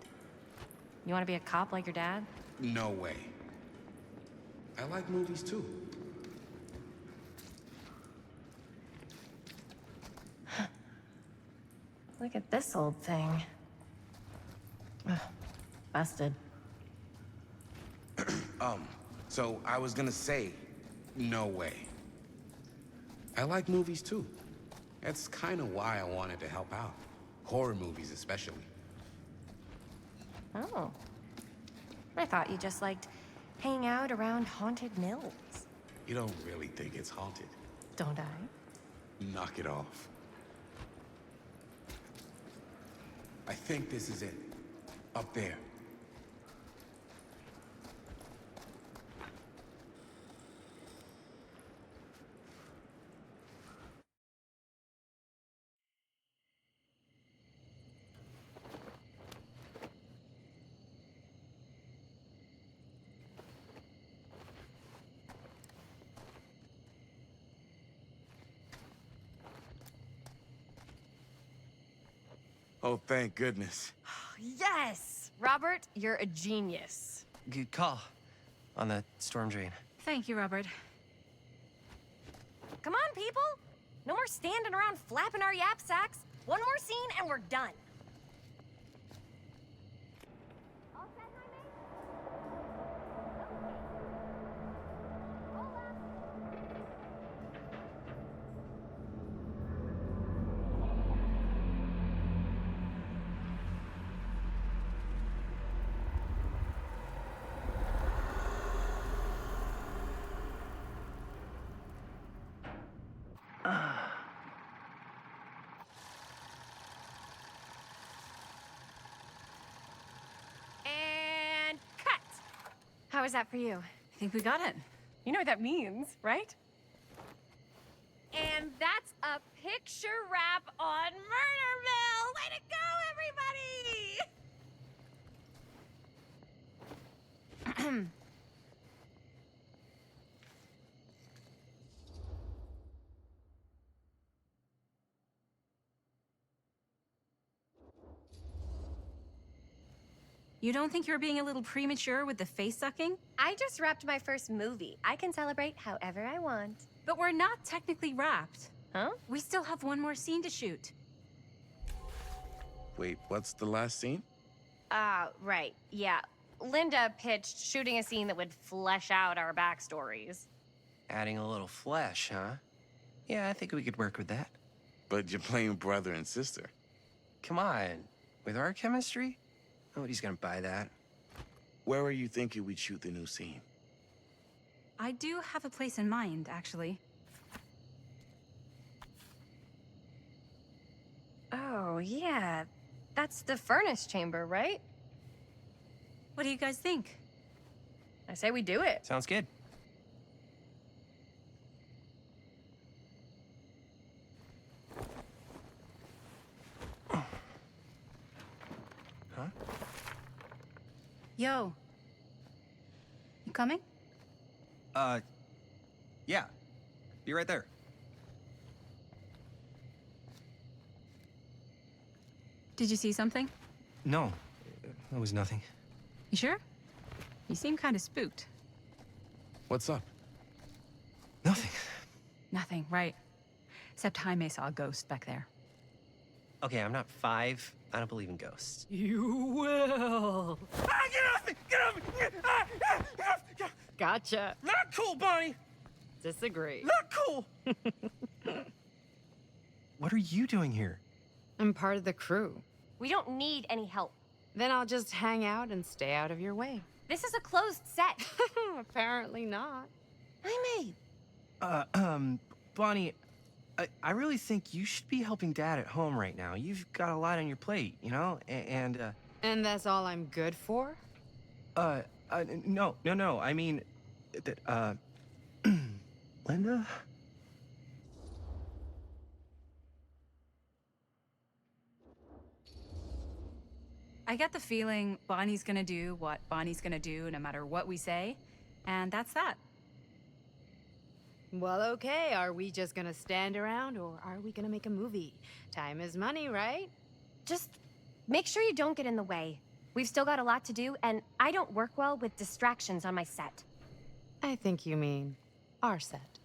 You want to be a cop like your dad? No way. I like movies too. Look at this old thing. Ugh, busted. So I was gonna say, no way. I like movies too. That's kind of why I wanted to help out. Horror movies especially. Oh. I thought you just liked hanging out around haunted mills. You don't really think it's haunted. Don't I? Knock it off. I think this is it. Up there. Oh, thank goodness. Yes! Robert, you're a genius. Good call on the storm drain. Thank you, Robert. Come on, people! No more standing around flapping our yap sacks. One more scene and we're done. All set, Jaime? And cut! How was that for you? I think we got it. You know what that means, right? And that's a picture wrap on Murderville! Way to go, everybody! You don't think you're being a little premature with the face sucking? I just wrapped my first movie. I can celebrate however I want. But we're not technically wrapped. Huh? We still have one more scene to shoot. Wait, what's the last scene? Right. Yeah. Linda pitched shooting a scene that would flesh out our backstories. Adding a little flesh, huh? Yeah, I think we could work with that. But you're playing brother and sister. Come on. With our chemistry? Nobody's gonna buy that. Where are you thinking we'd shoot the new scene? I do have a place in mind, actually. Oh, yeah. That's the furnace chamber, right? What do you guys think? I say we do it. Sounds good. Huh? Yo. You coming? Yeah. Be right there. Did you see something? No, it was nothing. You sure? You seem kind of spooked. What's up? Nothing. Nothing, right. Except Jaime saw a ghost back there. Okay, I'm not 5. I don't believe in ghosts. You will. Ah, get off me! Get off me! Get off! Gotcha. Not cool, Bonnie! Disagree. Not cool! What are you doing here? I'm part of the crew. We don't need any help. Then I'll just hang out and stay out of your way. This is a closed set. Apparently not. Jaime! Bonnie, I really think you should be helping Dad at home right now. You've got a lot on your plate, you know? And And that's all I'm good for? No. I mean, that, Linda? I get the feeling Bonnie's gonna do what Bonnie's gonna do no matter what we say, and that's that. Well, okay, are we just gonna stand around or are we gonna make a movie? Time is money, right? Just make sure you don't get in the way. We've still got a lot to do, and I don't work well with distractions on my set. I think you mean our set.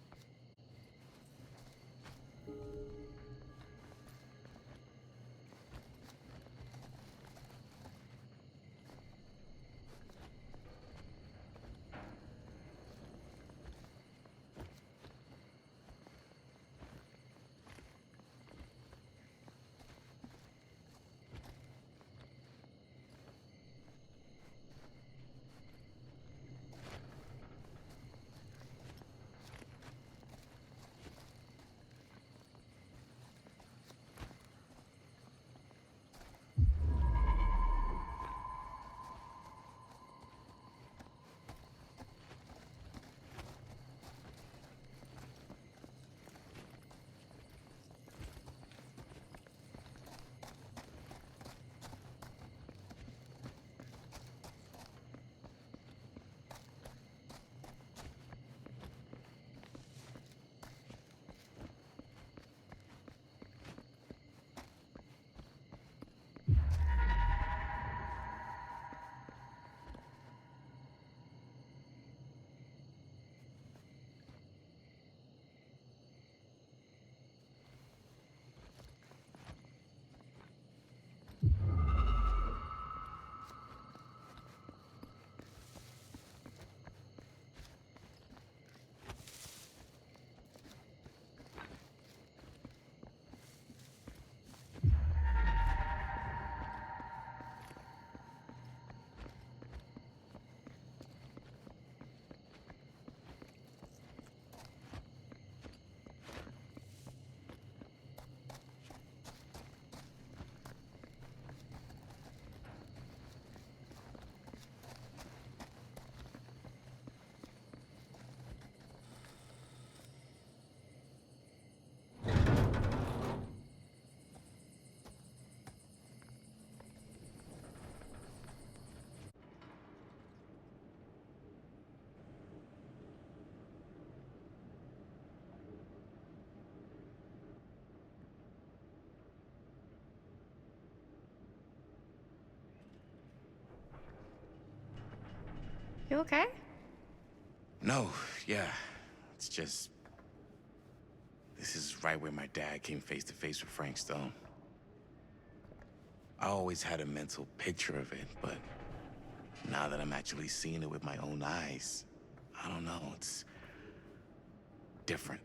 You okay? No, yeah. It's just... This is right where my dad came face to face with Frank Stone. I always had a mental picture of it, but now that I'm actually seeing it with my own eyes, I don't know, it's different.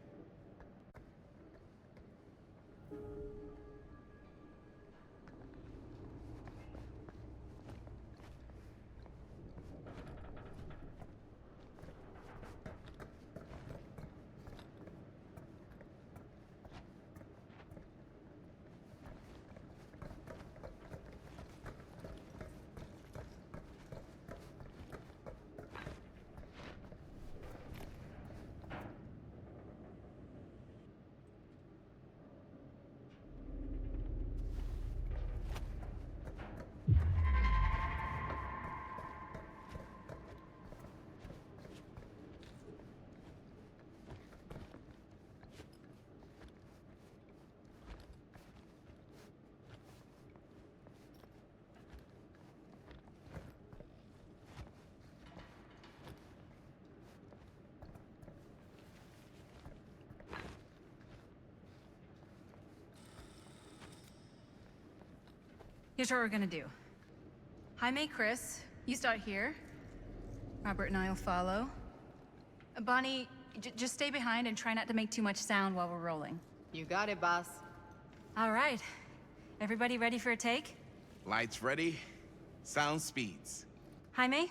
Here's what we're gonna do. Jaime, Chris, you start here. Robert and I will follow. Bonnie, just stay behind and try not to make too much sound while we're rolling. You got it, boss. All right. Everybody ready for a take? Lights ready, sound speeds. Jaime?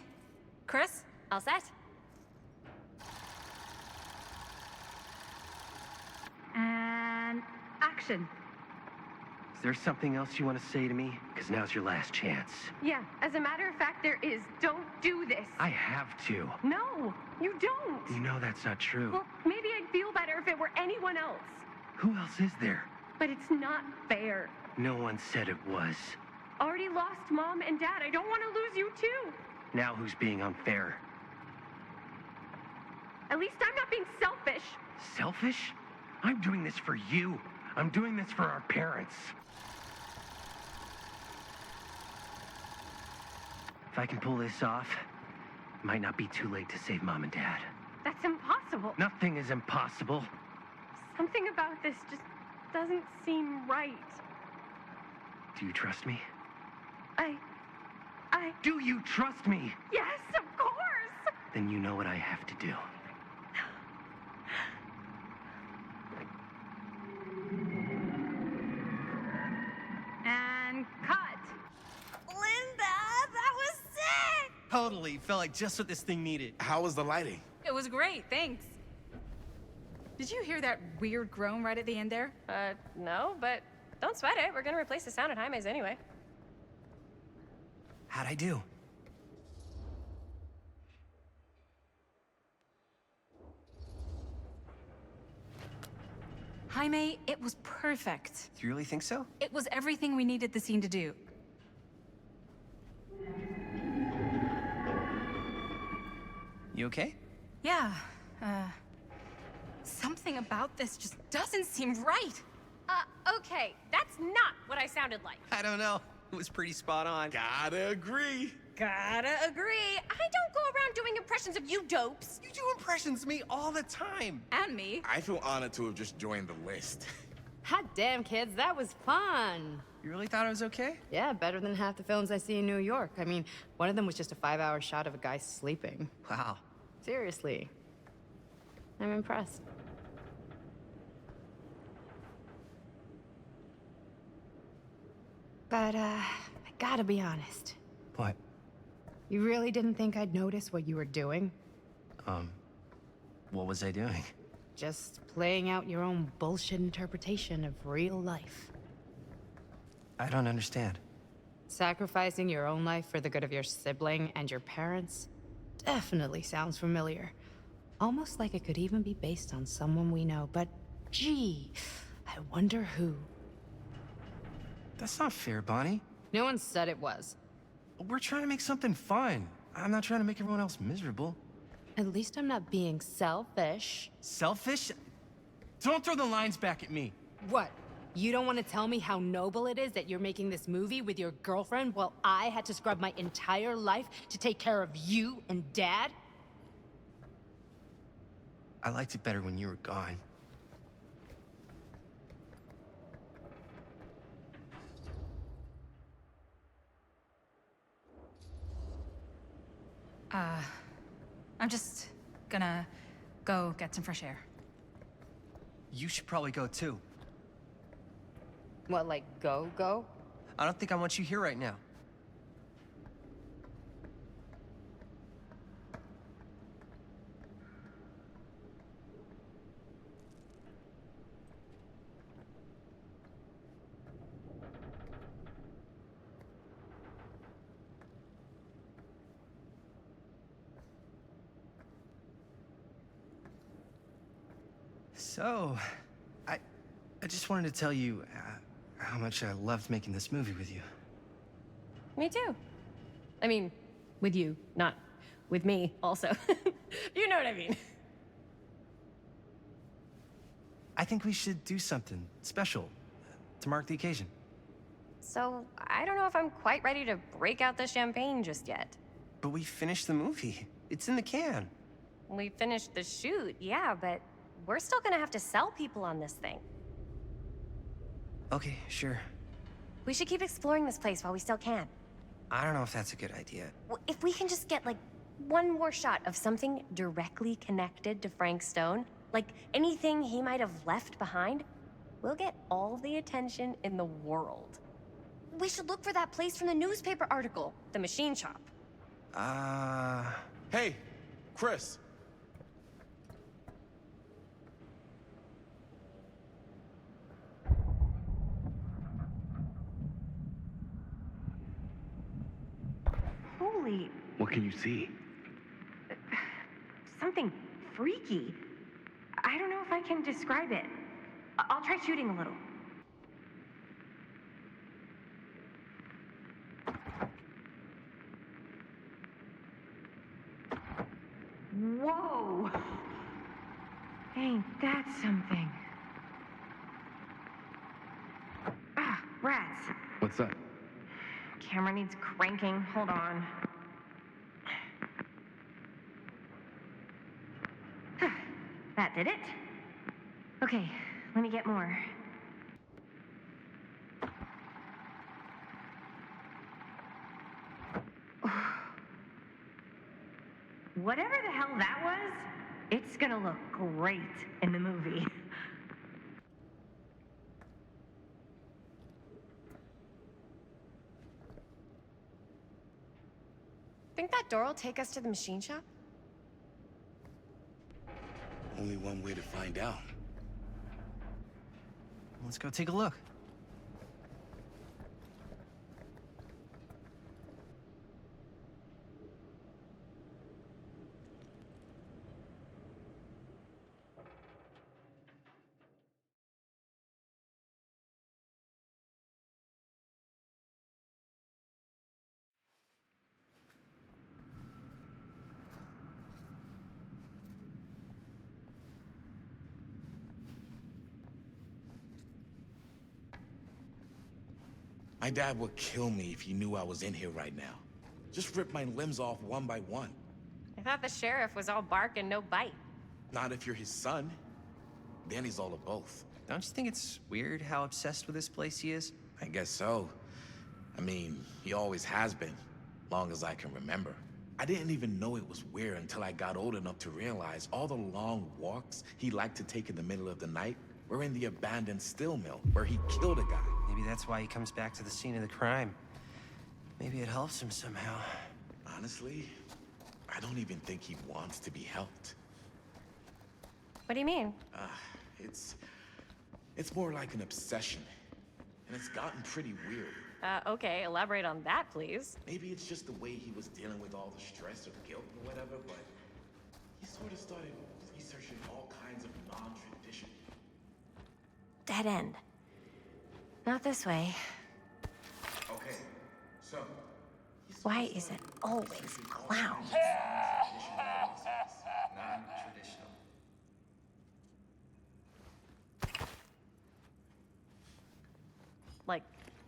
Chris? All set? And action. Is there something else you want to say to me? because now's your last chance. Yeah, as a matter of fact, there is. Don't do this. I have to. No, you don't. You know that's not true. Well, maybe I'd feel better if it were anyone else. Who else is there? But it's not fair. No one said it was. Already lost Mom and Dad. I don't want to lose you too. Now who's being unfair? At least I'm not being selfish. Selfish? I'm doing this for you. I'm doing this for our parents. If I can pull this off, it might not be too late to save Mom and Dad. That's impossible. Nothing is impossible. Something about this just doesn't seem right. Do you trust me? I... Do you trust me? Yes, of course! Then you know what I have to do. And cut. Linda, that was sick! Totally. Felt like just what this thing needed. How was the lighting? It was great, thanks. Did you hear that weird groan right at the end there? No, but don't sweat it. We're gonna replace the sound at Jaime's anyway. How'd I do? Jaime, it was perfect. Do you really think so? It was everything we needed the scene to do. You okay? Yeah, something about this just doesn't seem right. Okay, that's not what I sounded like. I don't know. It was pretty spot on. Gotta agree. Gotta agree. I don't go around doing impressions of you dopes. You do impressions of me all the time. And me. I feel honored to have just joined the list. Hot damn, kids, that was fun. You really thought I was okay? Yeah, better than half the films I see in New York. I mean, one of them was just a 5-hour shot of a guy sleeping. Wow. Seriously. I'm impressed. But, I gotta be honest. What? You really didn't think I'd notice what you were doing? What was I doing? Just playing out your own bullshit interpretation of real life. I don't understand. Sacrificing your own life for the good of your sibling and your parents definitely sounds familiar. Almost like it could even be based on someone we know, but gee, I wonder who. That's not fair, Bonnie. No one said it was. We're trying to make something fun. I'm not trying to make everyone else miserable. At least I'm not being selfish. Selfish? Don't throw the lines back at me. What? You don't want to tell me how noble it is that you're making this movie with your girlfriend while I had to scrub my entire life to take care of you and Dad? I liked it better when you were gone. I'm just gonna go get some fresh air. You should probably go too. What, like go? I don't think I want you here right now. So, I just wanted to tell you how much I loved making this movie with you. Me too. I mean, with you, not with me, also. You know what I mean. I think we should do something special to mark the occasion. So, I don't know if I'm quite ready to break out the champagne just yet. But we finished the movie. It's in the can. We finished the shoot, yeah, but we're still gonna have to sell people on this thing. Okay, sure. We should keep exploring this place while we still can. I don't know if that's a good idea. If we can just get, like, one more shot of something directly connected to Frank Stone, like anything he might have left behind, we'll get all the attention in the world. We should look for that place from the newspaper article, the machine shop. Hey, Chris. really. What can you see? Something freaky. I don't know if I can describe it. I'll try shooting a little. Whoa! Ain't that something? Ah, rats. What's up? Camera needs cranking. Hold on. That did it. Okay, let me get more. Whatever the hell that was, it's gonna look great in the movie. Think that door will take us to the machine shop? Only one way to find out. Let's go take a look. My dad would kill me if he knew I was in here right now. Just rip my limbs off one by one. I thought the sheriff was all bark and no bite. Not if you're his son. Then he's all of both. Don't you think it's weird how obsessed with this place he is? I guess so. I mean, he always has been, long as I can remember. I didn't even know it was weird until I got old enough to realize all the long walks he liked to take in the middle of the night were in the abandoned steel mill where he killed a guy. Maybe that's why he comes back to the scene of the crime. Maybe it helps him somehow. Honestly, I don't even think he wants to be helped. What do you mean? It's more like an obsession. And it's gotten pretty weird. Okay, elaborate on that, please. Maybe it's just the way he was dealing with all the stress or guilt or whatever, but he sort of started researching all kinds of non-traditional. Dead end. Not this way. Okay, so... Why is it always clowns? Non-traditional. Like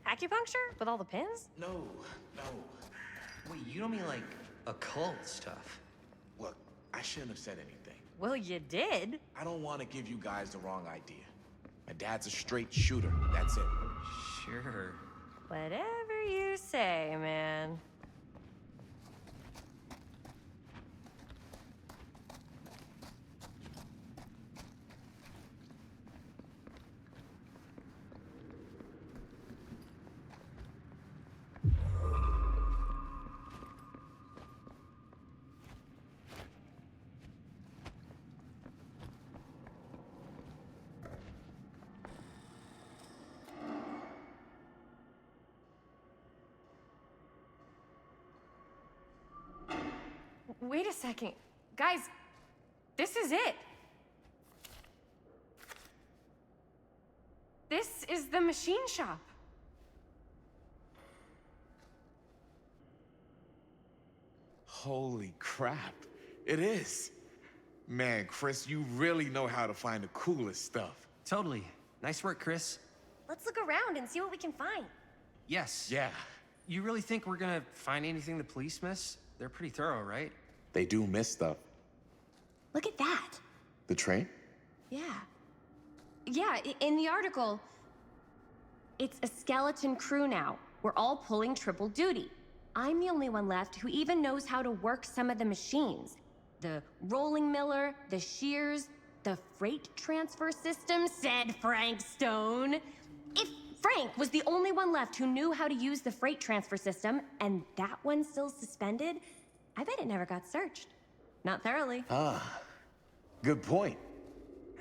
acupuncture with all the pins? No. Wait, you don't mean like occult stuff? Look, I shouldn't have said anything. Well, you did. I don't want to give you guys the wrong idea. My dad's a straight shooter, that's it. Sure. Whatever you say, man. Wait a second. Guys, this is it. This is the machine shop. Holy crap, it is. Man, Chris, you really know how to find the coolest stuff. Totally. Nice work, Chris. Let's look around and see what we can find. Yes. Yeah, You really think we're gonna find anything the police miss? They're pretty thorough, right? they do miss stuff. Look at that. The train? Yeah. Yeah, in the article, it's a skeleton crew now. We're all pulling triple duty. I'm the only one left who even knows how to work some of the machines. The rolling miller, the shears, the freight transfer system, said Frank Stone. If Frank was the only one left who knew how to use the freight transfer system, and that one's still suspended, I bet it never got searched. Not thoroughly. Good point.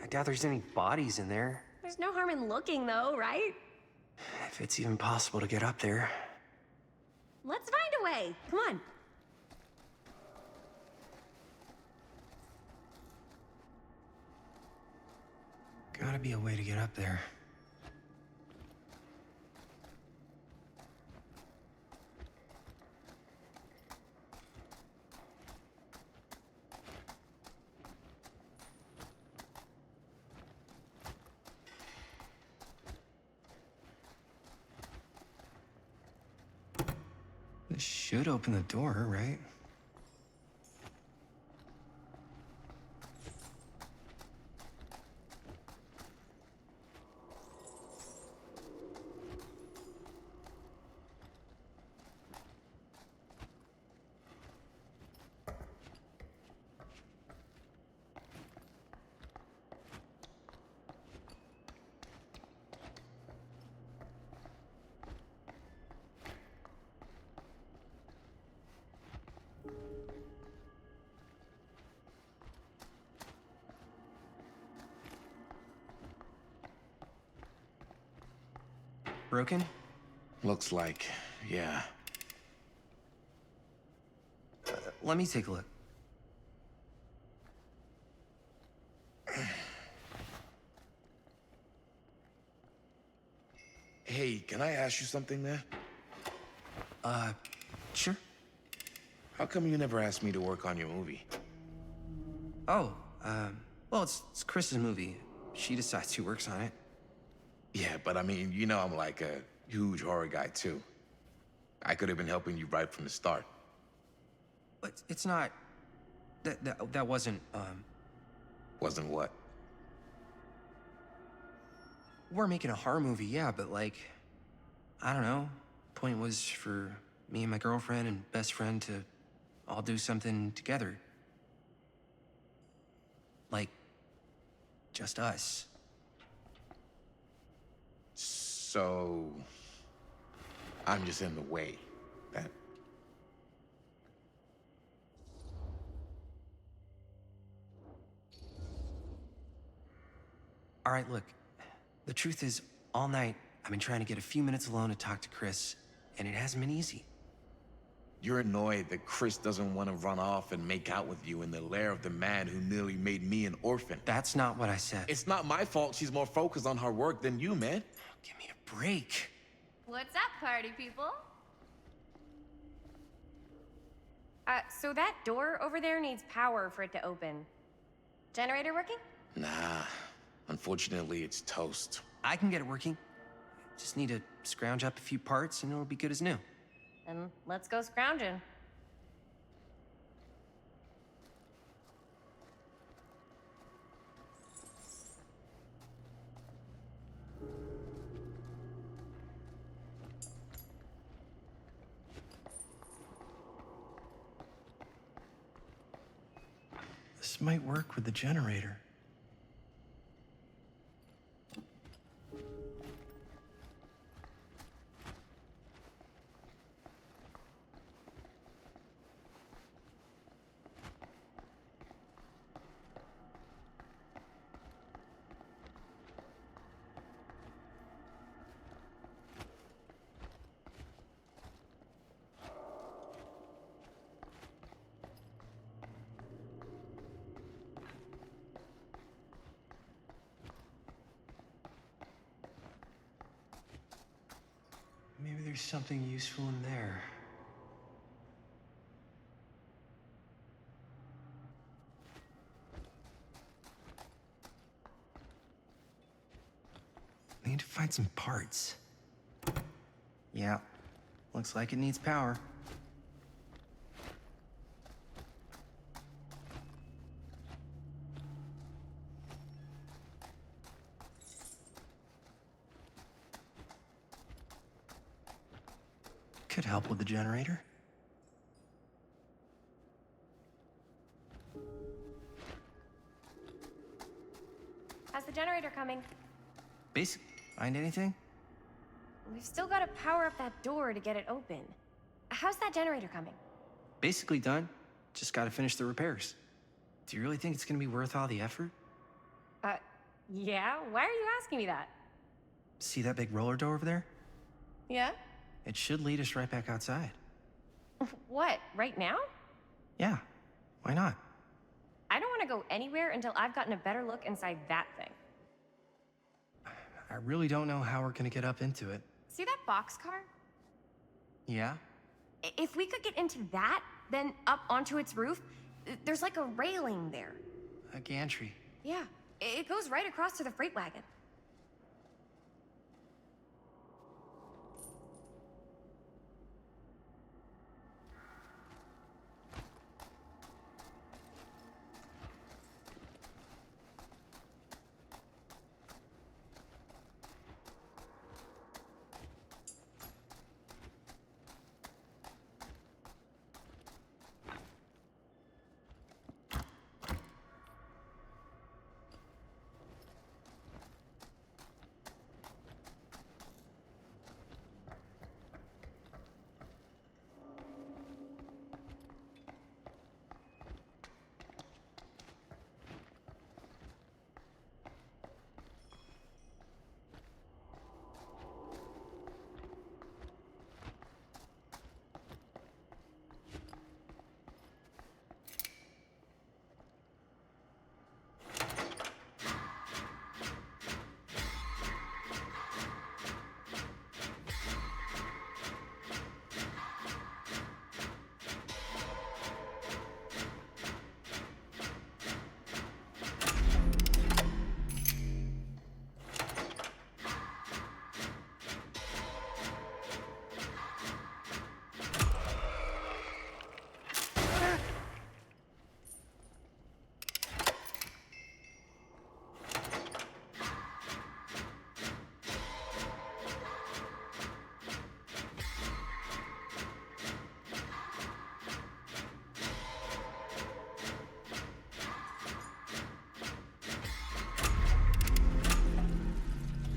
I doubt there's any bodies in there. There's no harm in looking, though, right? If it's even possible to get up there. Let's find a way. Come on. Gotta be a way to get up there. This should open the door, right? Broken? Looks like, yeah. Let me take a look. Hey, can I ask you something, man? Sure. How come you never asked me to work on your movie? Oh, well, it's Chris's movie. She decides who works on it. Yeah, but I mean, you know I'm like a huge horror guy, too. I could have been helping you right from the start. But it's not... That wasn't, Wasn't what? We're making a horror movie, yeah, but like... I don't know. Point was for me and my girlfriend and best friend to all do something together. Like... just us. So... I'm just in the way. That... All right, look. The truth is, all night, I've been trying to get a few minutes alone to talk to Chris, and it hasn't been easy. You're annoyed that Chris doesn't want to run off and make out with you in the lair of the man who nearly made me an orphan. That's not what I said. It's not my fault she's more focused on her work than you, man. Give me a break. What's up, party people? So that door over there needs power for it to open. Generator working? Nah. Unfortunately, it's toast. I can get it working. Just need to scrounge up a few parts and it'll be good as new. Then let's go scrounging. This might work with the generator. Maybe there's something useful in there. I need to find some parts. Yeah, looks like it needs power. Could help with the generator. How's the generator coming? Basic. Find anything? We've still got to power up that door to get it open. How's that generator coming? Basically done. Just gotta finish the repairs. Do you really think it's gonna be worth all the effort? Yeah? Why are you asking me that? See that big roller door over there? Yeah? It should lead us right back outside. What, right now? Yeah, why not? I don't want to go anywhere until I've gotten a better look inside that thing. I really don't know how we're gonna get up into it. See that boxcar? Yeah? If we could get into that, then up onto its roof, there's like a railing there. A gantry. Yeah, it goes right across to the freight wagon.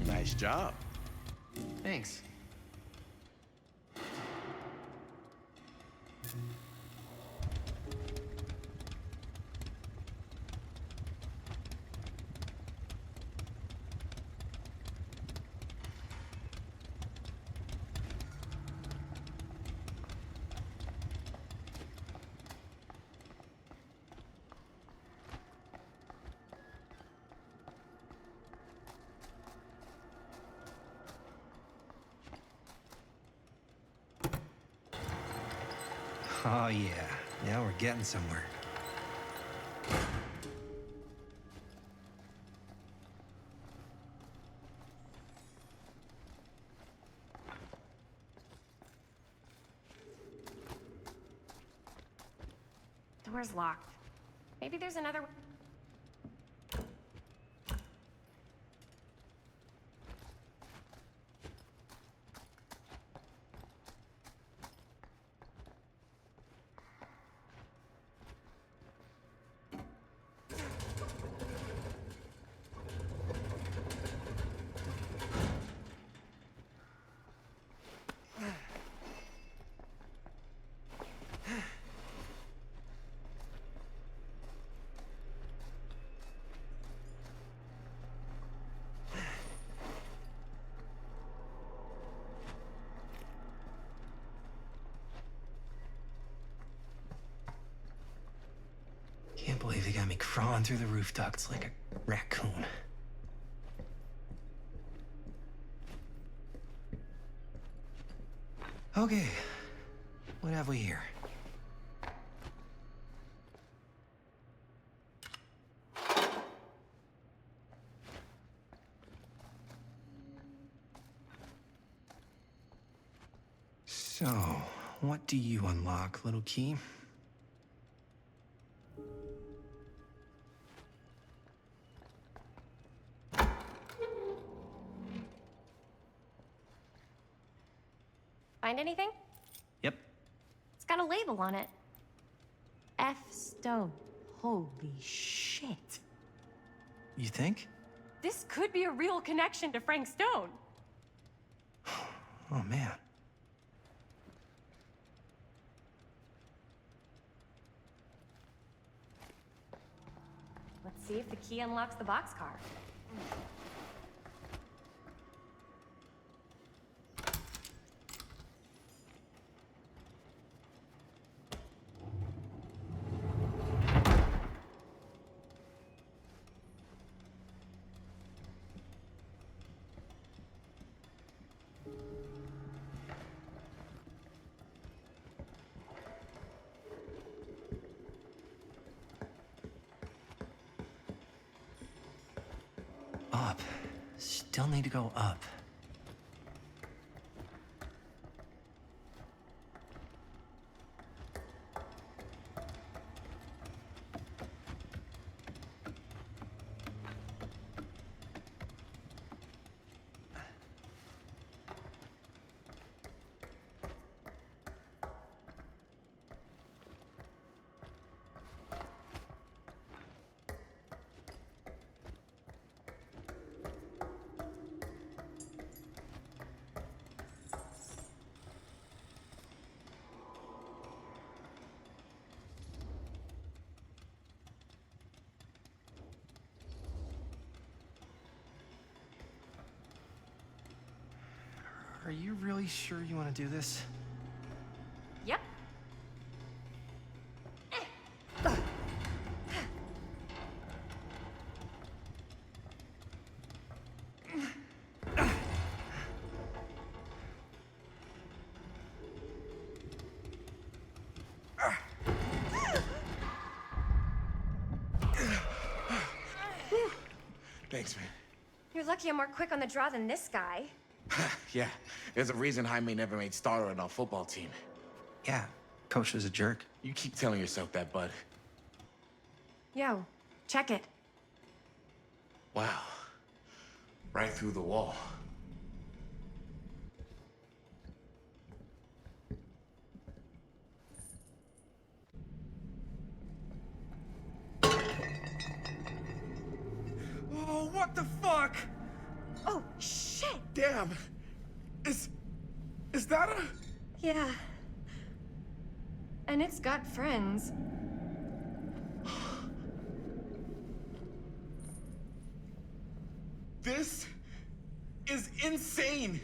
Nice job. Thanks. Oh, yeah. Now we're getting somewhere. Door's locked. Maybe there's another... Can't believe they got me crawling through the roof ducts like a raccoon. Okay, what have we here? So, what do you unlock, little key? Find anything? Yep. It's got a label on it. F. Stone. Holy shit. You think? This could be a real connection to Frank Stone. Oh, man. Let's see if the key unlocks the boxcar. up. Still need to go up. Are you really sure you want to do this? Yep. Thanks, man. You're lucky I'm more quick on the draw than this guy. Yeah, there's a reason Jaime never made starter on our football team. Yeah, coach was a jerk. You keep telling yourself that, bud. Yo, check it. Wow. Right through the wall. Oh, what the fuck? Oh, shit! Damn! Is that a... Yeah. And it's got friends. This is insane!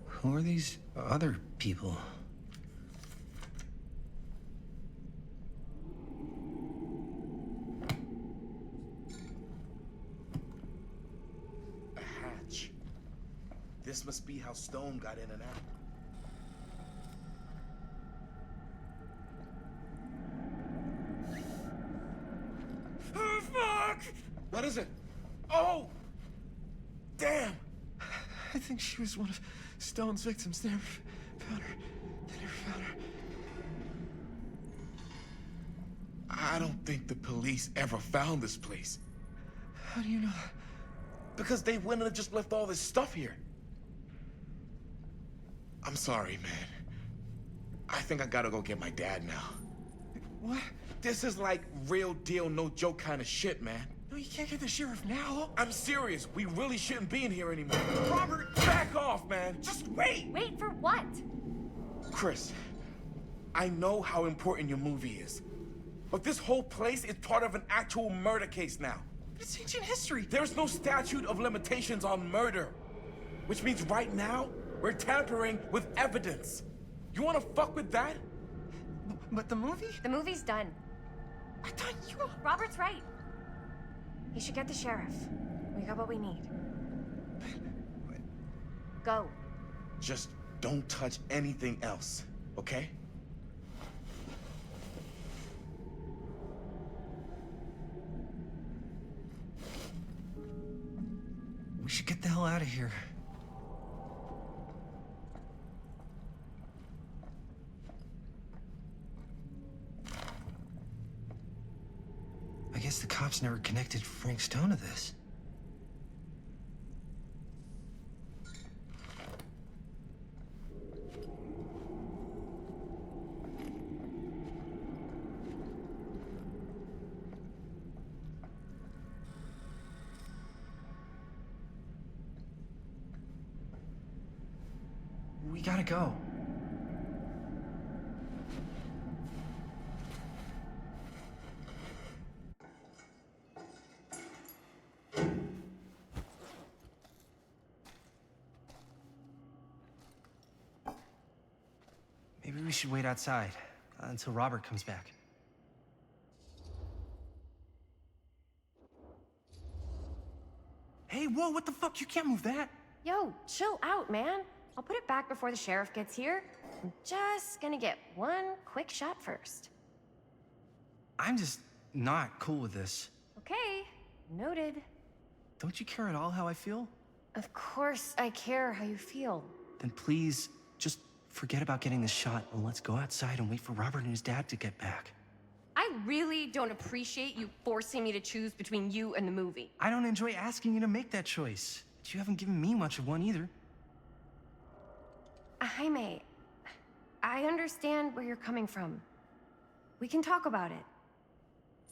Who are these other people? A hatch. This must be how Stone got in and out. Oh, fuck! What is it? Oh! Damn! I think she was one of Stone's victims. They never found her. They never found her. I don't think the police ever found this place. How do you know that? Because they wouldn't have just left all this stuff here. I'm sorry, man. I think I gotta go get my dad now. What? This is like real deal, no joke kind of shit, man. No, you can't get the sheriff now. I'm serious. We really shouldn't be in here anymore. Robert, back off, man. Just wait. Wait for what? Chris, I know how important your movie is. But this whole place is part of an actual murder case now. It's ancient history. There's no statute of limitations on murder. Which means right now, we're tampering with evidence. You wanna fuck with that? But the movie? The movie's done. I thought you... Robert's right. You should get the sheriff. We got what we need. Go. Just don't touch anything else, okay? We should get the hell out of here. I guess the cops never connected Frank Stone to this. We gotta go. Maybe we should wait outside until Robert comes back. whoa, what the fuck? You can't move that. Yo, chill out, man. I'll put it back before the sheriff gets here. I'm just gonna get one quick shot first. I'm just not cool with this. Okay, noted. Don't you care at all how I feel? Of course I care how you feel. Then please, just forget about getting this shot and let's go outside and wait for Robert and his dad to get back. I really don't appreciate you forcing me to choose between you and the movie. I don't enjoy asking you to make that choice, but you haven't given me much of one either. Jaime, I understand where you're coming from. We can talk about it.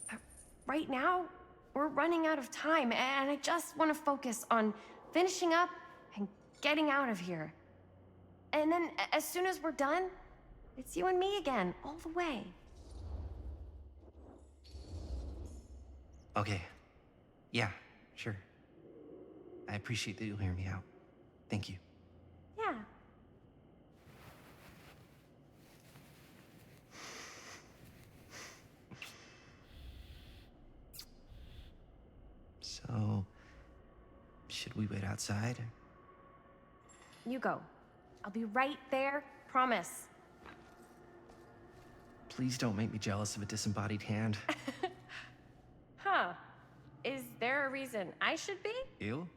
But right now, we're running out of time, and I just want to focus on finishing up and getting out of here. And then, as soon as we're done, it's you and me again, all the way. Okay. Yeah, sure. I appreciate that you'll hear me out. Thank you. Yeah. So, should we wait outside? You go. I'll be right there, promise. Please don't make me jealous of a disembodied hand. Huh. Is there a reason I should be? You?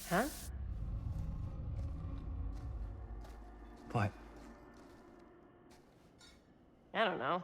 Huh? What? I don't know.